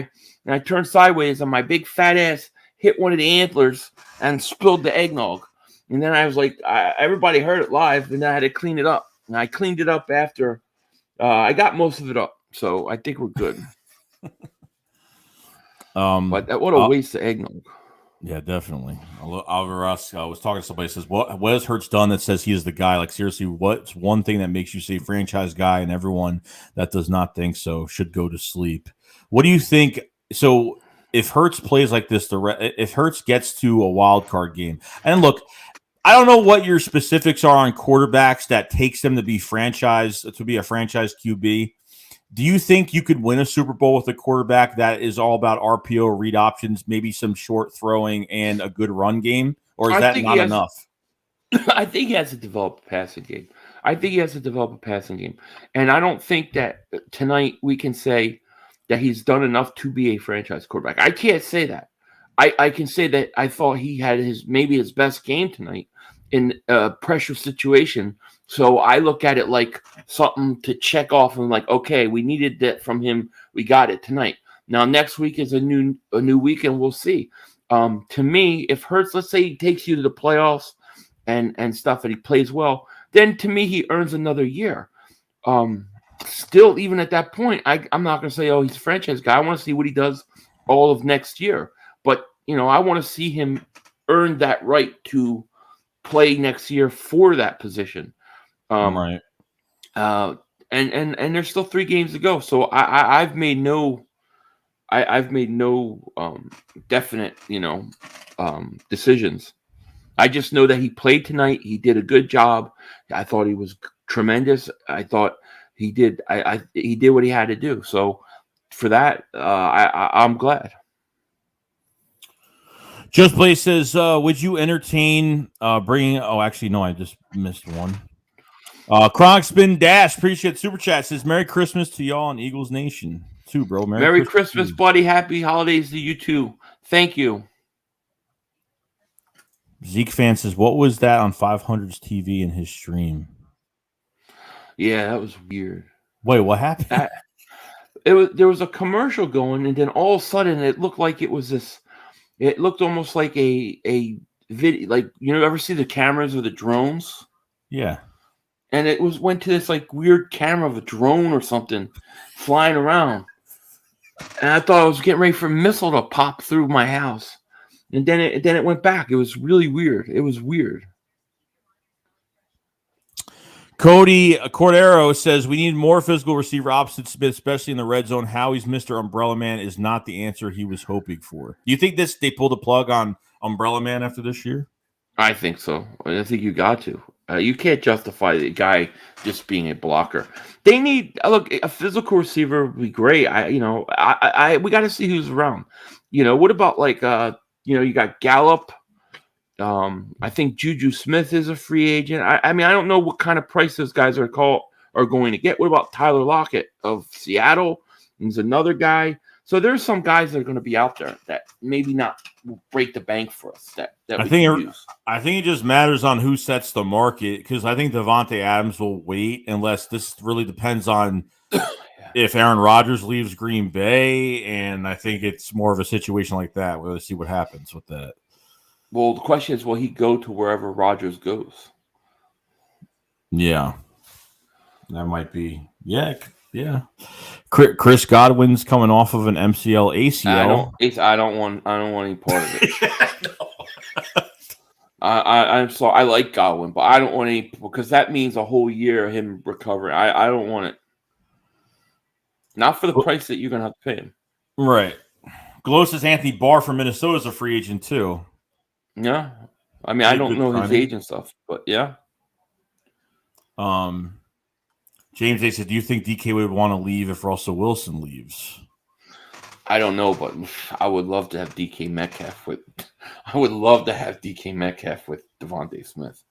and I turned sideways and my big fat ass hit one of the antlers and spilled the eggnog. And then I was like, everybody heard it live, and then I had to clean it up. And I cleaned it up after I got most of it up. So I think we're good. But what a waste of eggnog. Yeah, definitely. Alvarez was talking to somebody, says, what has Hurts done that says he is the guy? Like, seriously, what's one thing that makes you say franchise guy, and everyone that does not think so should go to sleep? What do you think? So if Hurts plays like this, if Hurts gets to a wild card game, and look, I don't know what your specifics are on quarterbacks that takes them to be a franchise QB. Do you think you could win a Super Bowl with a quarterback that is all about RPO, read options, maybe some short throwing, and a good run game? Or is that not enough? I think he has to develop a passing game. And I don't think that tonight we can say that he's done enough to be a franchise quarterback. I can't say that. I can say that I thought he had maybe his best game tonight in a pressure situation. So I look at it like something to check off and like, okay, we needed that from him. We got it tonight. Now, next week is a new week, and we'll see. To me, if Hurts, let's say he takes you to the playoffs and stuff, and he plays well, then to me, he earns another year. Still, even at that point, I'm not going to say, oh, he's a franchise guy. I want to see what he does all of next year. But, I want to see him earn that right to play next year for that position. Right. And there's still 3 games to go. So I've made no definite, decisions. I just know that he played tonight. He did a good job. I thought he was tremendous. I thought he did. He did what he had to do. So for that, I'm glad. Just Play says, would you entertain bringing? Oh, actually, no, I just missed one. Cronkspin Dash, appreciate Super Chat, says, Merry Christmas to y'all and Eagles Nation too, bro. Merry Christmas, buddy. Happy holidays to you too. Thank you. Zeke fan says, what was that on 500's TV in his stream? Yeah, that was weird. Wait, what happened? There was a commercial going, and then all of a sudden it looked like it was this. It looked almost like a video, like, ever see the cameras or the drones? Yeah. And it went to this like weird camera of a drone or something flying around. And I thought I was getting ready for a missile to pop through my house. And then it went back. It was really weird. It was weird. Cody Cordero says we need more physical receiver opposite Smith, especially in the red zone. Howie's Mr. Umbrella Man is not the answer he was hoping for. Do you think they pulled the plug on Umbrella Man after this year? I think so. I think you got to. You can't justify the guy just being a blocker. They need a physical receiver would be great. We got to see who's around. What about you got Gallup? I think Juju Smith is a free agent. I don't know what kind of price those guys are going to get. What about Tyler Lockett of Seattle? He's another guy. So there's some guys that are going to be out there that maybe not will break the bank for us. I think it just matters on who sets the market, because I think Devontae Adams will wait unless this really depends on if Aaron Rodgers leaves Green Bay, and I think it's more of a situation like that. We'll see what happens with that. Well, the question is, will he go to wherever Rodgers goes? Yeah. That might be. Yeah. Chris Godwin's coming off of an MCL ACL. I don't want any part of it. I'm sorry. I like Godwin, but I don't want any, because that means a whole year of him recovering. I don't want it. Not for the price that you're gonna have to pay him. Right. Glow says Anthony Barr from Minnesota is a free agent too. Yeah. I don't know his agent stuff, but yeah. James A said, do you think DK would want to leave if Russell Wilson leaves? I don't know, but I would love to have DK Metcalf with Devontae Smith.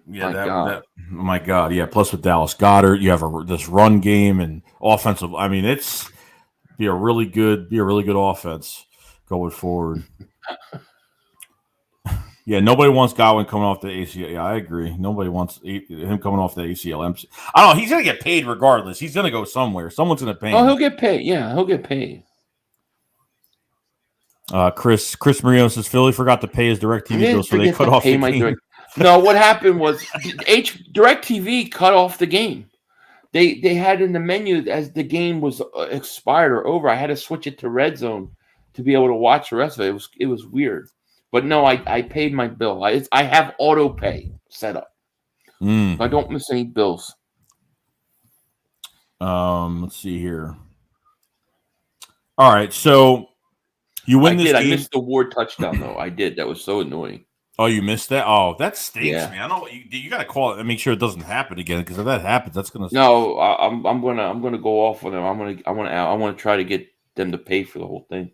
Yeah, my God. Yeah, plus with Dallas Goedert, you have this run game and offensive. It's be a really good offense going forward. Yeah, nobody wants Godwin coming off the ACL. Yeah, I agree. Nobody wants him coming off the ACL. I don't know. He's going to get paid regardless. He's going to go somewhere. Someone's going to pay him. Oh, he'll get paid. Yeah, he'll get paid. Chris Marino says Philly forgot to pay his DirecTV bill, so they cut off the game. No, what happened was DirecTV cut off the game. They had in the menu as the game was expired or over. I had to switch it to Red Zone to be able to watch the rest of it. It was weird. But no, I paid my bill. I have auto pay set up. I don't miss any bills. Let's see here. All right, so you win this game. I missed the Ward touchdown though. I did. That was so annoying. Oh, you missed that? Oh, that stinks, man. I know you got to call it and make sure it doesn't happen again, because if that happens, that's gonna. No, I'm gonna go off on them. I want to try to get them to pay for the whole thing.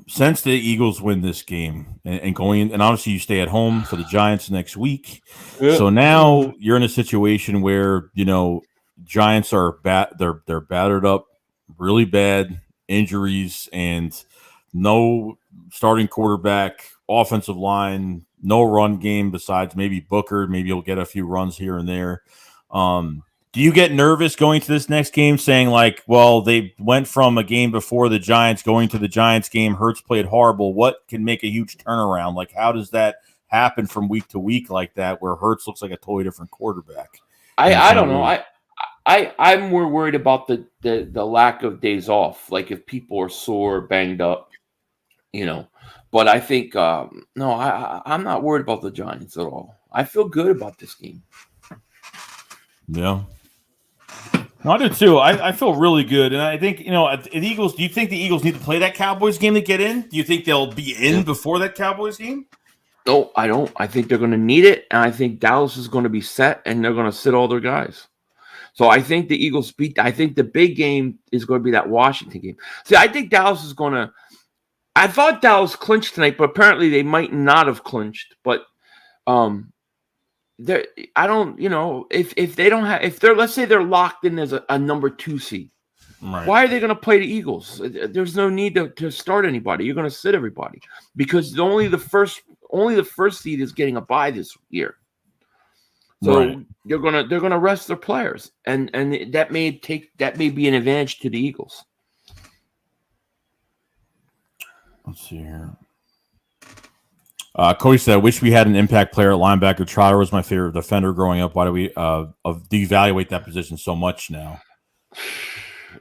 Since the Eagles win this game and going, and obviously you stay at home for the Giants next week, so now you're in a situation where Giants are they're battered up really bad, injuries, and no starting quarterback, offensive line, no run game besides maybe Booker. Maybe you'll get a few runs here and there. Do you get nervous going to this next game saying they went from a game before the Giants going to the Giants game, Hurts played horrible. What can make a huge turnaround? How does that happen from week to week like that, where Hurts looks like a totally different quarterback? I don't know. I'm more worried about the lack of days off. If people are sore, banged up, But I think I'm not worried about the Giants at all. I feel good about this game. Yeah. I do too. I feel really good, and I think the Eagles. Do you think the Eagles need to play that Cowboys game to get in? Do you think they'll be in before that Cowboys game? No, I don't. I think they're going to need it, and I think Dallas is going to be set, and they're going to sit all their guys. So I think the Eagles beat. I think the big game is going to be that Washington game. See, I think Dallas is going to. I thought Dallas clinched tonight, but apparently they might not have clinched. But I don't, if they don't have, if they're, let's say they're locked in as a number 2 seed, right. Why are they going to play the Eagles? There's no need to start anybody. You're going to sit everybody because only the first seed is getting a bye this year. So right. they're gonna rest their players, and that may be an advantage to the Eagles. Let's see here. Cody said, I wish we had an impact player at linebacker. Trotter was my favorite defender growing up. Why do we devaluate that position so much now?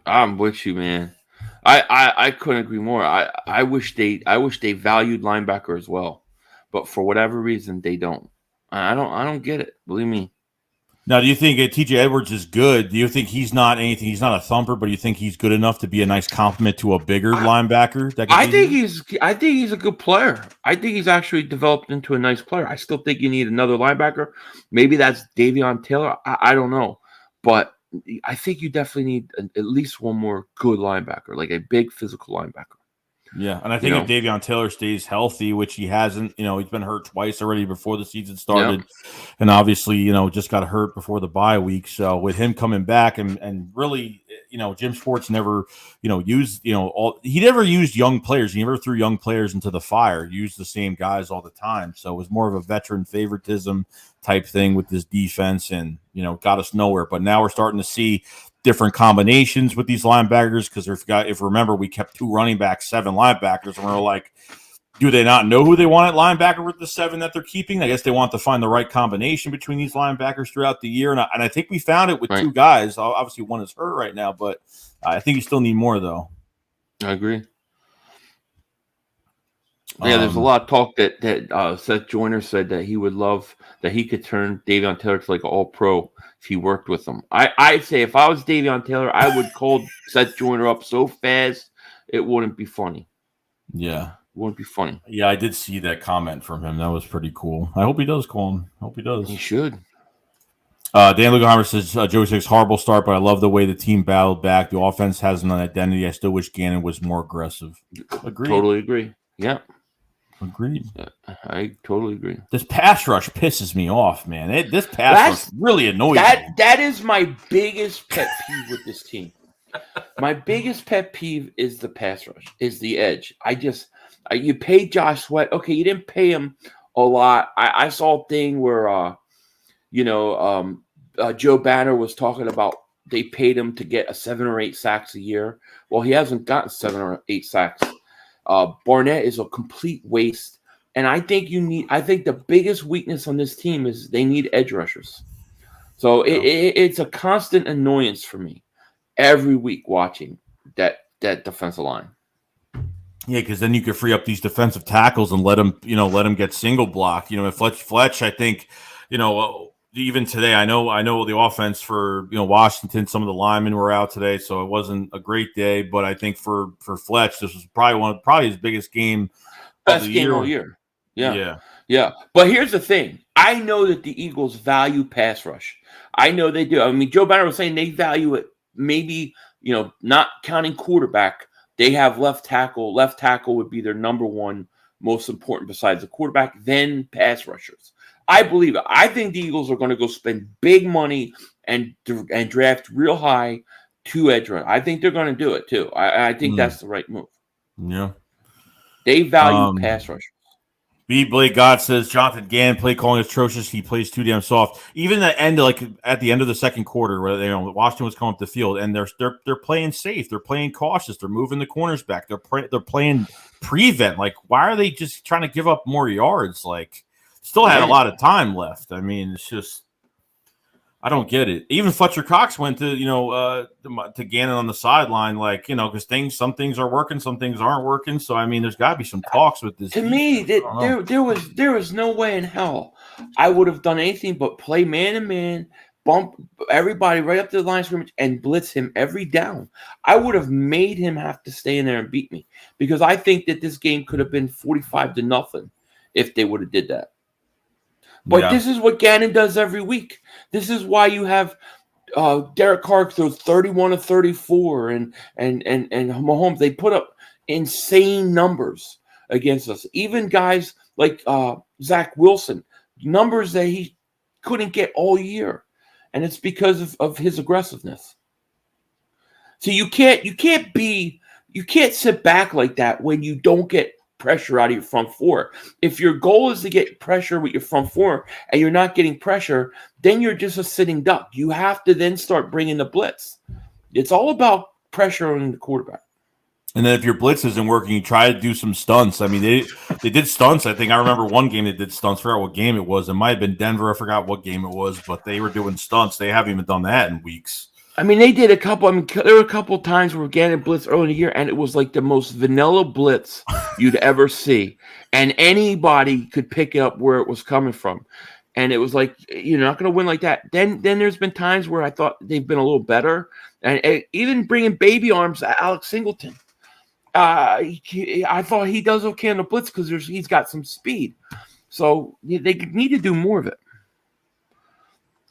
I'm with you, man. I couldn't agree more. I wish they valued linebacker as well, but for whatever reason they don't. I don't get it. Believe me. Now, do you think TJ Edwards is good? Do you think he's not anything? He's not a thumper, but do you think he's good enough to be a nice complement to a bigger linebacker? I think he's a good player. I think he's actually developed into a nice player. I still think you need another linebacker. Maybe that's Davion Taylor. I don't know, but I think you definitely need at least one more good linebacker, like a big physical linebacker. Yeah, and I think if Davion Taylor stays healthy, which he hasn't, he's been hurt twice already before the season started, and obviously, just got hurt before the bye week. So with him coming back and really, Jim Schwartz never, used, he never used young players. He never threw young players into the fire. He used the same guys all the time. So it was more of a veteran favoritism type thing with this defense, and got us nowhere. But now we're starting to see different combinations with these linebackers, because if remember, we kept 2 running backs, 7 linebackers, and we're like, do they not know who they want at linebacker with the 7 that they're keeping? I guess they want to find the right combination between these linebackers throughout the year, and I think we found it with 2 guys. Obviously, one is hurt right now, but I think you still need more, though. I agree. Yeah, there's a lot of talk that Seth Joyner said that he would love that he could turn Davion Taylor to like an all-pro if he worked with him. I'd say if I was Davion Taylor, I would call Seth Joyner up so fast it wouldn't be funny. Yeah. It wouldn't be funny. Yeah, I did see that comment from him. That was pretty cool. I hope he does call him. I hope he does. He should. Dan Lugenheimer says, Joey says, horrible start, but I love the way the team battled back. The offense has an identity. I still wish Gannon was more aggressive. Agreed. Totally agree. Yeah. Agreed. I totally agree. This pass rush pisses me off, man. This pass rush really annoys me. That is my biggest pet peeve with this team. My biggest pet peeve is the pass rush, is the edge. You paid Josh Sweat. Okay, you didn't pay him a lot. I saw a thing where, Joe Banner was talking about they paid him to get 7 or 8 sacks a year. Well, he hasn't gotten 7 or 8 sacks. Barnett is a complete waste. And I think the biggest weakness on this team is they need edge rushers. So it's a constant annoyance for me every week watching that defensive line. Yeah, because then you could free up these defensive tackles and let them get single block. Fletch, I think, even today, I know the offense for Washington, some of the linemen were out today, so it wasn't a great day. But I think for Fletch, this was probably his biggest game, best game all year. Yeah. But here's the thing: I know that the Eagles value pass rush. I know they do. I mean, Joe Banner was saying they value it. Maybe not counting quarterback, they have left tackle. Left tackle would be their number one most important besides the quarterback, then pass rushers. I believe it. I think the Eagles are going to go spend big money and draft real high 2 edge rushers. I think they're going to do it too. I think that's the right move. Yeah. They value pass rushers. B. Blake God says Jonathan Gann play calling is atrocious. He plays too damn soft. Even at the end of the second quarter, where Washington was coming up the field, and they're playing safe. They're playing cautious. They're moving the corners back. They're playing prevent. Like, why are they just trying to give up more yards? Like, still had a lot of time left. I mean, it's just, I don't get it. Even Fletcher Cox went to to Gannon on the sideline, because some things are working, some things aren't working. So I mean, there's got to be some talks with this. To me, there was no way in hell I would have done anything but play man to man, bump everybody right up to the line of scrimmage, and blitz him every down. I would have made him have to stay in there and beat me, because I think that this game could have been 45-0 if they would have did that. But This is what Gannon does every week. This is why you have Derek Carr throw 31 of 34 and Mahomes. They put up insane numbers against us. Even guys like Zach Wilson, numbers that he couldn't get all year, and it's because of his aggressiveness. So you can't sit back like that when you don't get pressure out of your front four. If your goal is to get pressure with your front four and you're not getting pressure, then you're just a sitting duck. You have to then start bringing the blitz. It's all about pressure on the quarterback. And then if your blitz isn't working, you try to do some stunts. I mean, they did stunts. I think I remember one game they did stunts. I forgot what game it was. It might have been Denver. I forgot what game it was, but they were doing stunts. They haven't even done that in weeks. I mean, they did a couple. I mean, there were a couple of times where Gannon blitz early in the year, and it was like the most vanilla blitz you'd ever see. And anybody could pick up where it was coming from. And it was like, you're not going to win like that. Then there's been times where I thought they've been a little better. And even bringing baby arms, Alex Singleton, I thought he does okay on the blitz because he's got some speed. So they need to do more of it.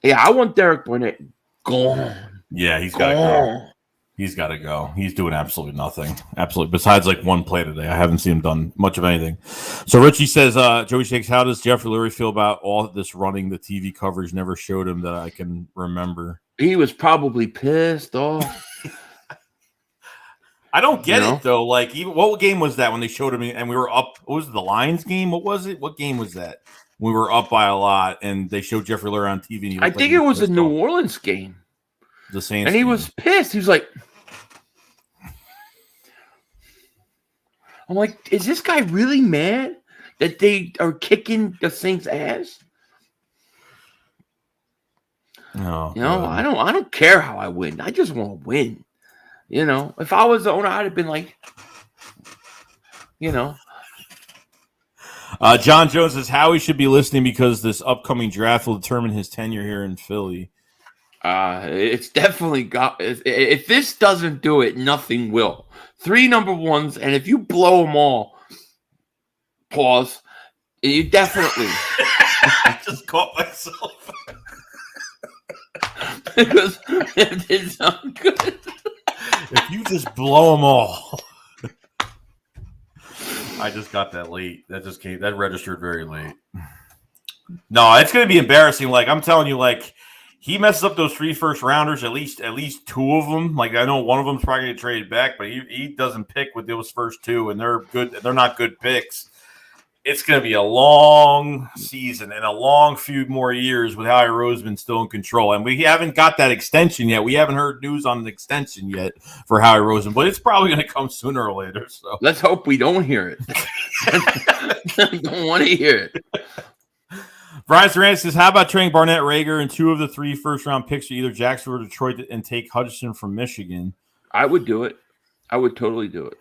Yeah, I want Derek Barnett gone. Yeah, he's got to go. He's got to go. He's doing absolutely nothing. Absolutely. Besides like one play today. I haven't seen him done much of anything. So Richie says, Joey Shakes, how does Jeffrey Lurie feel about all this running? The TV coverage never showed him that I can remember. He was probably pissed off. I don't get it, though. Like, even what game was that when they showed him and we were up? What was it, the Lions game? What was it? What game was that? We were up by a lot and they showed Jeffrey Lurie on TV. And I think it was a New Orleans game. The Saints. And he was pissed. He was like, I'm like, is this guy really mad that they are kicking the Saints' ass? No, I don't care how I win. I just want to win. If I was the owner, I'd have been like, John Jones says Howie should be listening because this upcoming draft will determine his tenure here in Philly. It's definitely got. If this doesn't do it, nothing will. 3 number ones, and if you blow them all, pause. You definitely. I just caught myself because it did sound good. If you just blow them all. I just got that late. That just came. That registered very late. No, it's going to be embarrassing. Like I'm telling you, like. He messes up those 3 first-rounders, at least 2 of them. Like I know one of them's probably going to get traded back, but he doesn't pick with those first 2, and they're good. They're not good picks. It's going to be a long season and a long few more years with Howie Roseman still in control. And we haven't got that extension yet. We haven't heard news on an extension yet for Howie Roseman, but it's probably going to come sooner or later. So let's hope we don't hear it. I don't want to hear it. Brian Saran says, how about trading Barnett, Rager, and 2 of the 3 first-round picks to either Jacksonville or Detroit and take Hudson from Michigan? I would do it. I would totally do it.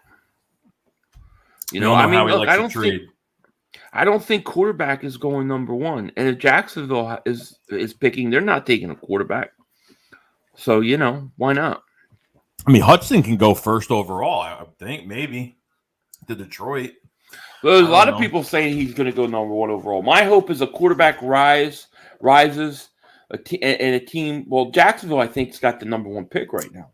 I don't think quarterback is going number 1. And if Jacksonville is picking, they're not taking a quarterback. So, why not? I mean, Hudson can go first overall, I think, maybe, to Detroit. There's a lot of people saying he's going to go number 1 overall. My hope is a quarterback rises, and a team. Well, Jacksonville, I think, has got the number 1 pick right now.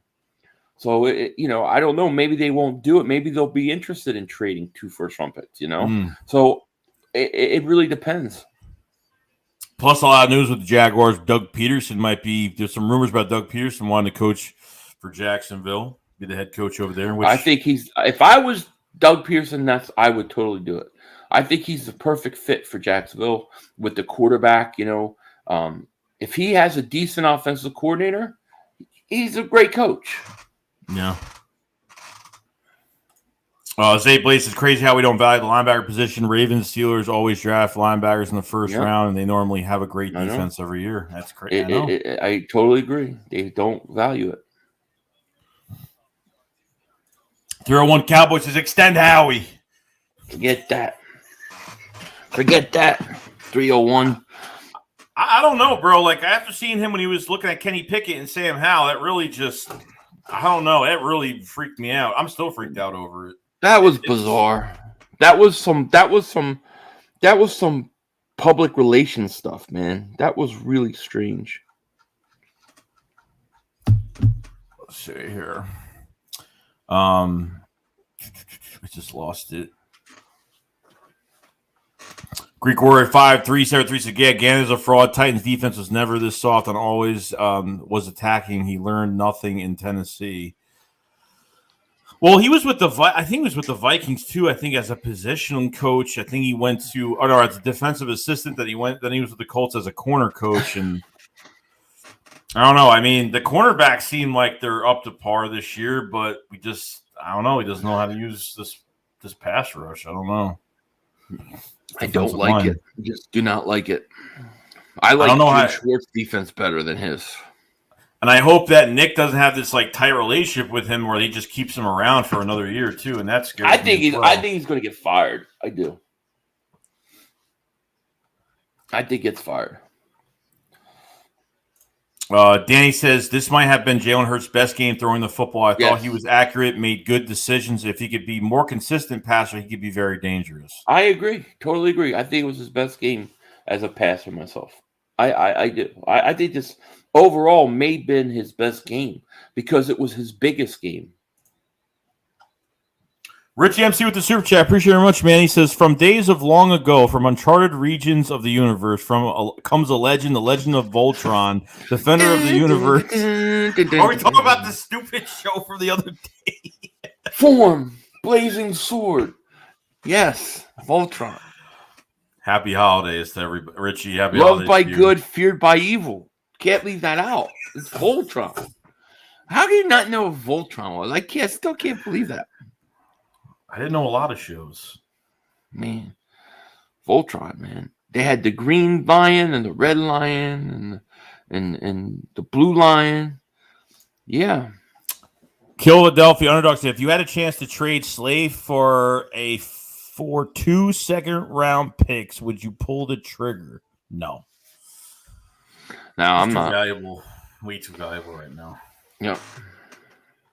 So, I don't know. Maybe they won't do it. Maybe they'll be interested in trading 2 first-round picks, So, it really depends. Plus, a lot of news with the Jaguars. Doug Peterson might be – there's some rumors about Doug Peterson wanting to coach for Jacksonville, be the head coach over there. I think if I was Doug Pearson, I would totally do it. I think he's the perfect fit for Jacksonville with the quarterback. If he has a decent offensive coordinator, he's a great coach. Yeah. Zay Blaze is crazy how we don't value the linebacker position. Ravens, Steelers always draft linebackers in the first round, and they normally have a great defense every year. That's crazy. I totally agree. They don't value it. 301 Cowboys says extend Howie. Forget that. 301. I don't know, bro. Like after seeing him when he was looking at Kenny Pickett and Sam Howell, that really just I don't know. It really freaked me out. I'm still freaked out over it. That was bizarre. That was some public relations stuff, man. That was really strange. Let's see here. I just lost it. Greek Warrior 5373 said, yeah, Gannon is a fraud. Titans defense was never this soft and always was attacking. He learned nothing in Tennessee. Well, he was with I think he was with the Vikings too. I think as a position coach. I think he went to as a defensive assistant. Then he was with the Colts as a corner coach. And I don't know. I mean, the cornerbacks seem like they're up to par this year, but I don't know. He doesn't know how to use this pass rush. I don't know. I don't like it. I just do not like it. I like Jim Schwartz's defense better than his. And I hope that Nick doesn't have this like tight relationship with him where he just keeps him around for another year or two, and that's scary. I think he's going to get fired. I do. I think it's fired. Danny says this might have been Jalen Hurts' best game throwing the football. I thought he was accurate, made good decisions. If he could be more consistent passer, he could be very dangerous. I agree. Totally agree. I think it was his best game as a passer myself. I do. I think this overall may have been his best game because it was his biggest game. Richie MC with the super chat. Appreciate it very much, man. He says, from days of long ago, from uncharted regions of the universe, comes a legend, the legend of Voltron, defender of the universe. Are we talking about this stupid show from the other day? Form, blazing sword. Yes, Voltron. Happy holidays to everybody. Richie, happy Loved holidays. Loved by good, feared by evil. Can't leave that out. It's Voltron. How do you not know what Voltron was? I still can't believe that. I didn't know a lot of shows. Man, Voltron, man. They had the green lion and the red lion and the blue lion. Yeah. Philadelphia Underdogs. If you had a chance to trade Slay for 2 second-round picks, would you pull the trigger? No. No, I'm not. Valuable. Way too valuable right now. Yep.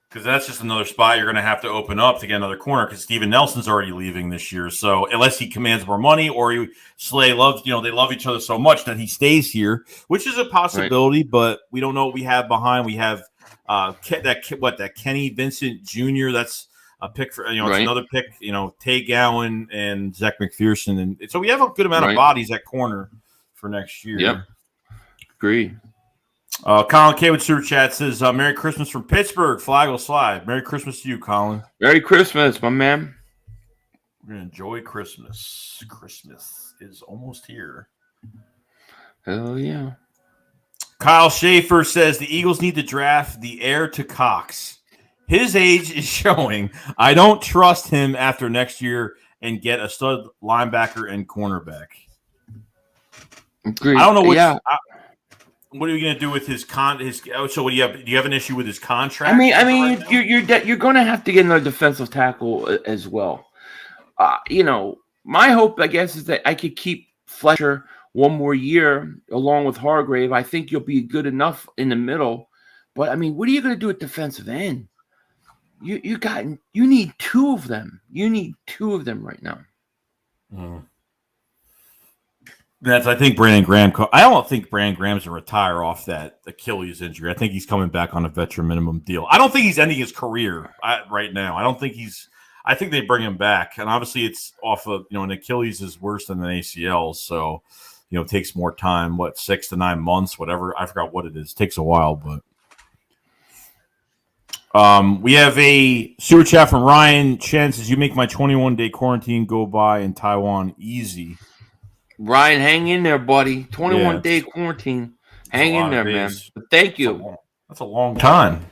Because that's just another spot you're going to have to open up to get another corner because Steven Nelson's already leaving this year. So unless he commands more money or Slay loves, they love each other so much that he stays here, which is a possibility, but we don't know what we have behind. We have that Kenny Vincent Jr. That's a pick for, it's another pick, Tay Gowan and Zach McPherson. And so we have a good amount of bodies at corner for next year. Yep. Agree. Colin K with Super Chat says, Merry Christmas from Pittsburgh, Flag will slide. Merry Christmas to you, Colin. Merry Christmas, my man. We're going to enjoy Christmas. Christmas is almost here. Hell yeah. Kyle Schaefer says, the Eagles need to draft the heir to Cox. His age is showing. I don't trust him after next year and get a stud linebacker and cornerback. Agreed. I don't know what. Yeah. What are you going to do with his So, what do you have? Do you have an issue with his contract? I mean, you're going to have to get another defensive tackle as well. My hope, I guess, is that I could keep Fletcher one more year along with Hargrave. I think you'll be good enough in the middle. But I mean, what are you going to do at defensive end? You need two of them. You need two of them right now. I think Brandon Graham. I don't think Brandon Graham's going to retire off that Achilles injury. I think he's coming back on a veteran minimum deal. I don't think he's ending his career right now. I think they bring him back, and obviously it's off of an Achilles is worse than an ACL, so it takes more time. 6 to 9 months, whatever. I forgot what it is. It takes a while, but. We have a super chat from Ryan Chen says, you make my 21-day quarantine go by in Taiwan easy. Ryan, hang in there, buddy. 21-day quarantine. Hang in there, man. But thank you. That's a long time.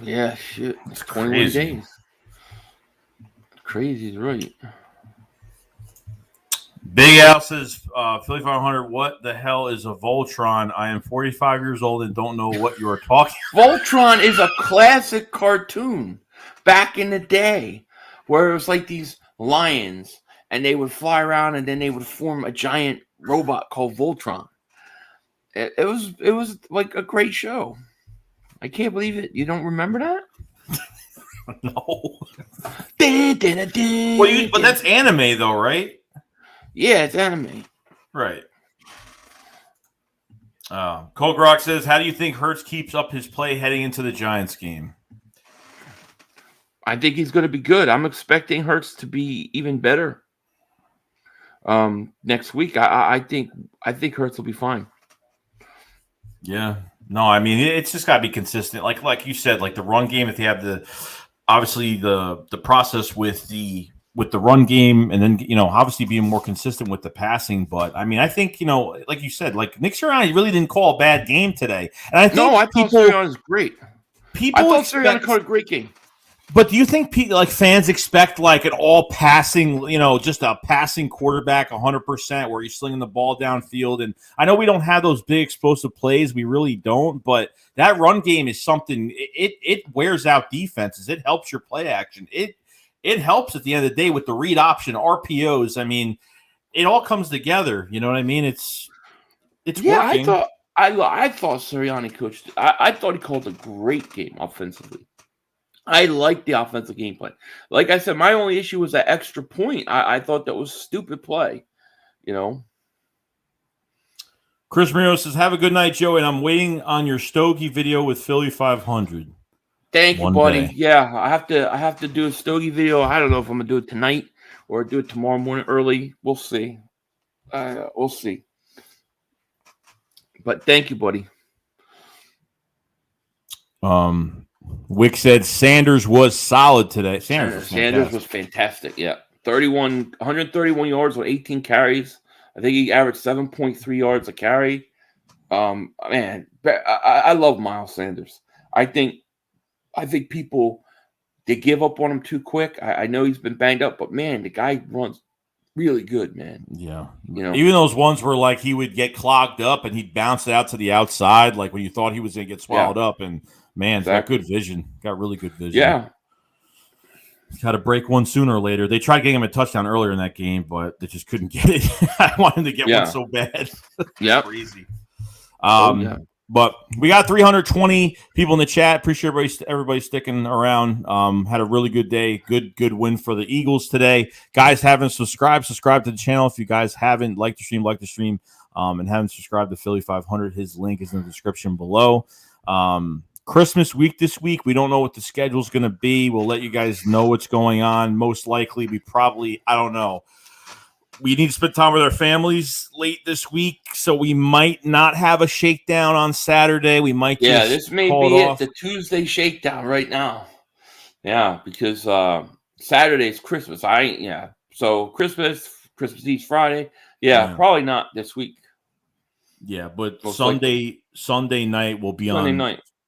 Yeah, shit. It's 21 days. Crazy, right? Big Al says, Philly 500, what the hell is a Voltron? I am 45 years old and don't know what you are talking about. Voltron is a classic cartoon back in the day where it was like these lions and they would fly around and then they would form a giant robot called Voltron. It was like a great show. I can't believe it. You don't remember that? No. But that's anime though, right? Yeah, it's anime. Right. Cold Rock says, how do you think Hurts keeps up his play heading into the Giants game? I think he's going to be good. I'm expecting Hurts to be even better next week. I think Hurts will be fine. Yeah. No, I mean, it's just got to be consistent. Like you said, like the run game, if they have the process with the run game and then, obviously being more consistent with the passing. But I mean, I think, like you said, like Nick Sirianni really didn't call a bad game today. And I thought Sirianni was great. I thought Sirianni called a great game. But do you think fans expect like an all passing, just a passing quarterback 100% where he's slinging the ball downfield? And I know we don't have those big explosive plays. We really don't. But that run game is something, it wears out defenses. It helps your play action. It helps at the end of the day with the read option, RPOs. I mean, it all comes together. You know what I mean? It's Yeah, working. I thought Sirianni coached. I thought he called a great game offensively. I like the offensive game plan. Like I said, my only issue was that extra point. I thought that was stupid play. You know. Chris Marino says, "Have a good night, Joe, and I'm waiting on your Stogie video with Philly 500." Thank you, One buddy. day. Yeah, I have to do a Stogie video. I don't know if I'm gonna do it tonight or do it tomorrow morning early. We'll see. We'll see. But thank you, buddy. Wick said Sanders was solid today. Sanders was fantastic. Yeah, 131 yards with 18 carries. I think he averaged 7.3 yards a carry. Man, I love Miles Sanders. I think people, they give up on him too quick. I know he's been banged up, but man, the guy runs really good, man. Yeah. You know, even those ones where like he would get clogged up and he'd bounce it out to the outside, like when you thought he was going to get swallowed up. And man, exactly. got good vision. Got really good vision. Yeah. Got to break one sooner or later. They tried getting him a touchdown earlier in that game, but they just couldn't get it. I wanted to get one so bad. Yeah. Crazy. But we got 320 people in the chat. Appreciate everybody sticking around. Had a really good day. Good win for the Eagles today. Guys, haven't subscribe to the channel. If you guys haven't, like the stream, and haven't subscribed to Philly 500, his link is in the description below. Christmas week this week, we don't know what the schedule's going to be. We'll let you guys know what's going on. Most likely, I don't know. We need to spend time with our families late this week, so we might not have a shakedown on Saturday. We might this may be it, the Tuesday shakedown right now. Yeah, because Saturday's Christmas. So Christmas Eve's Friday. Yeah, probably not this week. Yeah, but Sunday night will be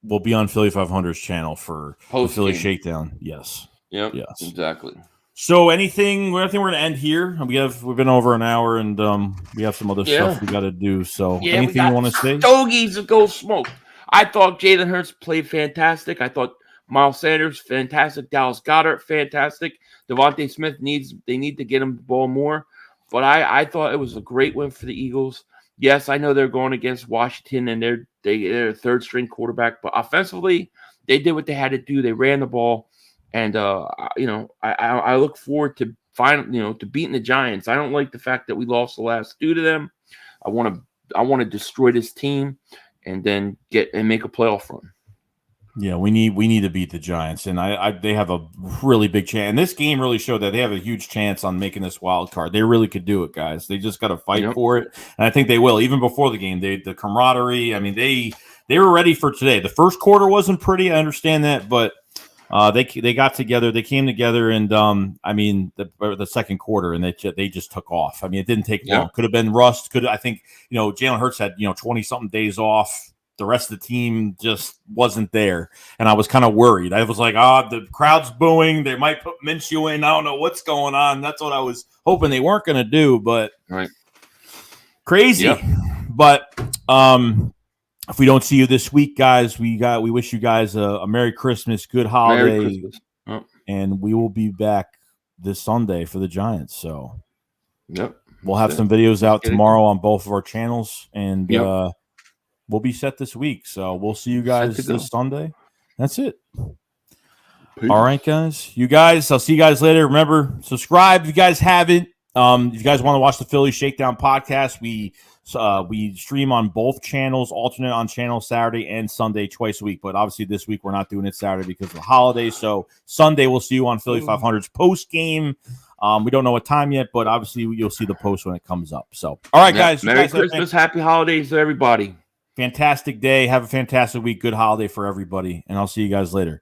We'll be on Philly 500's channel for the Philly Shakedown. Yes. Yep. Yes. Exactly. So I think we're going to end here. We've been over an hour, and we have some other stuff we got to do. So anything you want to say? Stogies to go smoke. I thought Jalen Hurts played fantastic. I thought Miles Sanders fantastic. Dallas Goedert fantastic. Devontae Smith they need to get him the ball more. But I thought it was a great win for the Eagles. Yes, I know they're going against Washington, and they're a third string quarterback, but offensively they did what they had to do. They ran the ball. And I look forward to to beating the Giants. I don't like the fact that we lost the last two to them. I want to destroy this team and then make a playoff run. Yeah, we need to beat the Giants, and they have a really big chance. And this game really showed that they have a huge chance on making this wild card. They really could do it, guys. They just got to fight for it, and I think they will. Even before the game, the camaraderie. I mean, they were ready for today. The first quarter wasn't pretty. I understand that, but. They got together. They came together, and the second quarter, and they just took off. I mean, it didn't take long. Could have been rust. I think Jalen Hurts had 20 something days off. The rest of the team just wasn't there, and I was kind of worried. I was like, the crowd's booing. They might put Minshew in. I don't know what's going on. That's what I was hoping they weren't going to do, but crazy. Yep. But if we don't see you this week, guys, we wish you guys a Merry Christmas, good holiday, and we will be back this Sunday for the Giants. So, we'll have some videos out tomorrow on both of our channels, and we'll be set this week. So we'll see you guys this Sunday. That's it. Peace. All right, guys. I'll see you guys later. Remember, subscribe if you guys haven't. If you guys want to watch the Philly Shakedown podcast, we stream on both channels, alternate on channel Saturday and Sunday twice a week. But obviously this week we're not doing it Saturday because of the holiday. So Sunday we'll see you on Philly 500's post game. We don't know what time yet, but obviously you'll see the post when it comes up. So, all right, guys. Merry Christmas, happy holidays to everybody. Fantastic day. Have a fantastic week. Good holiday for everybody. And I'll see you guys later.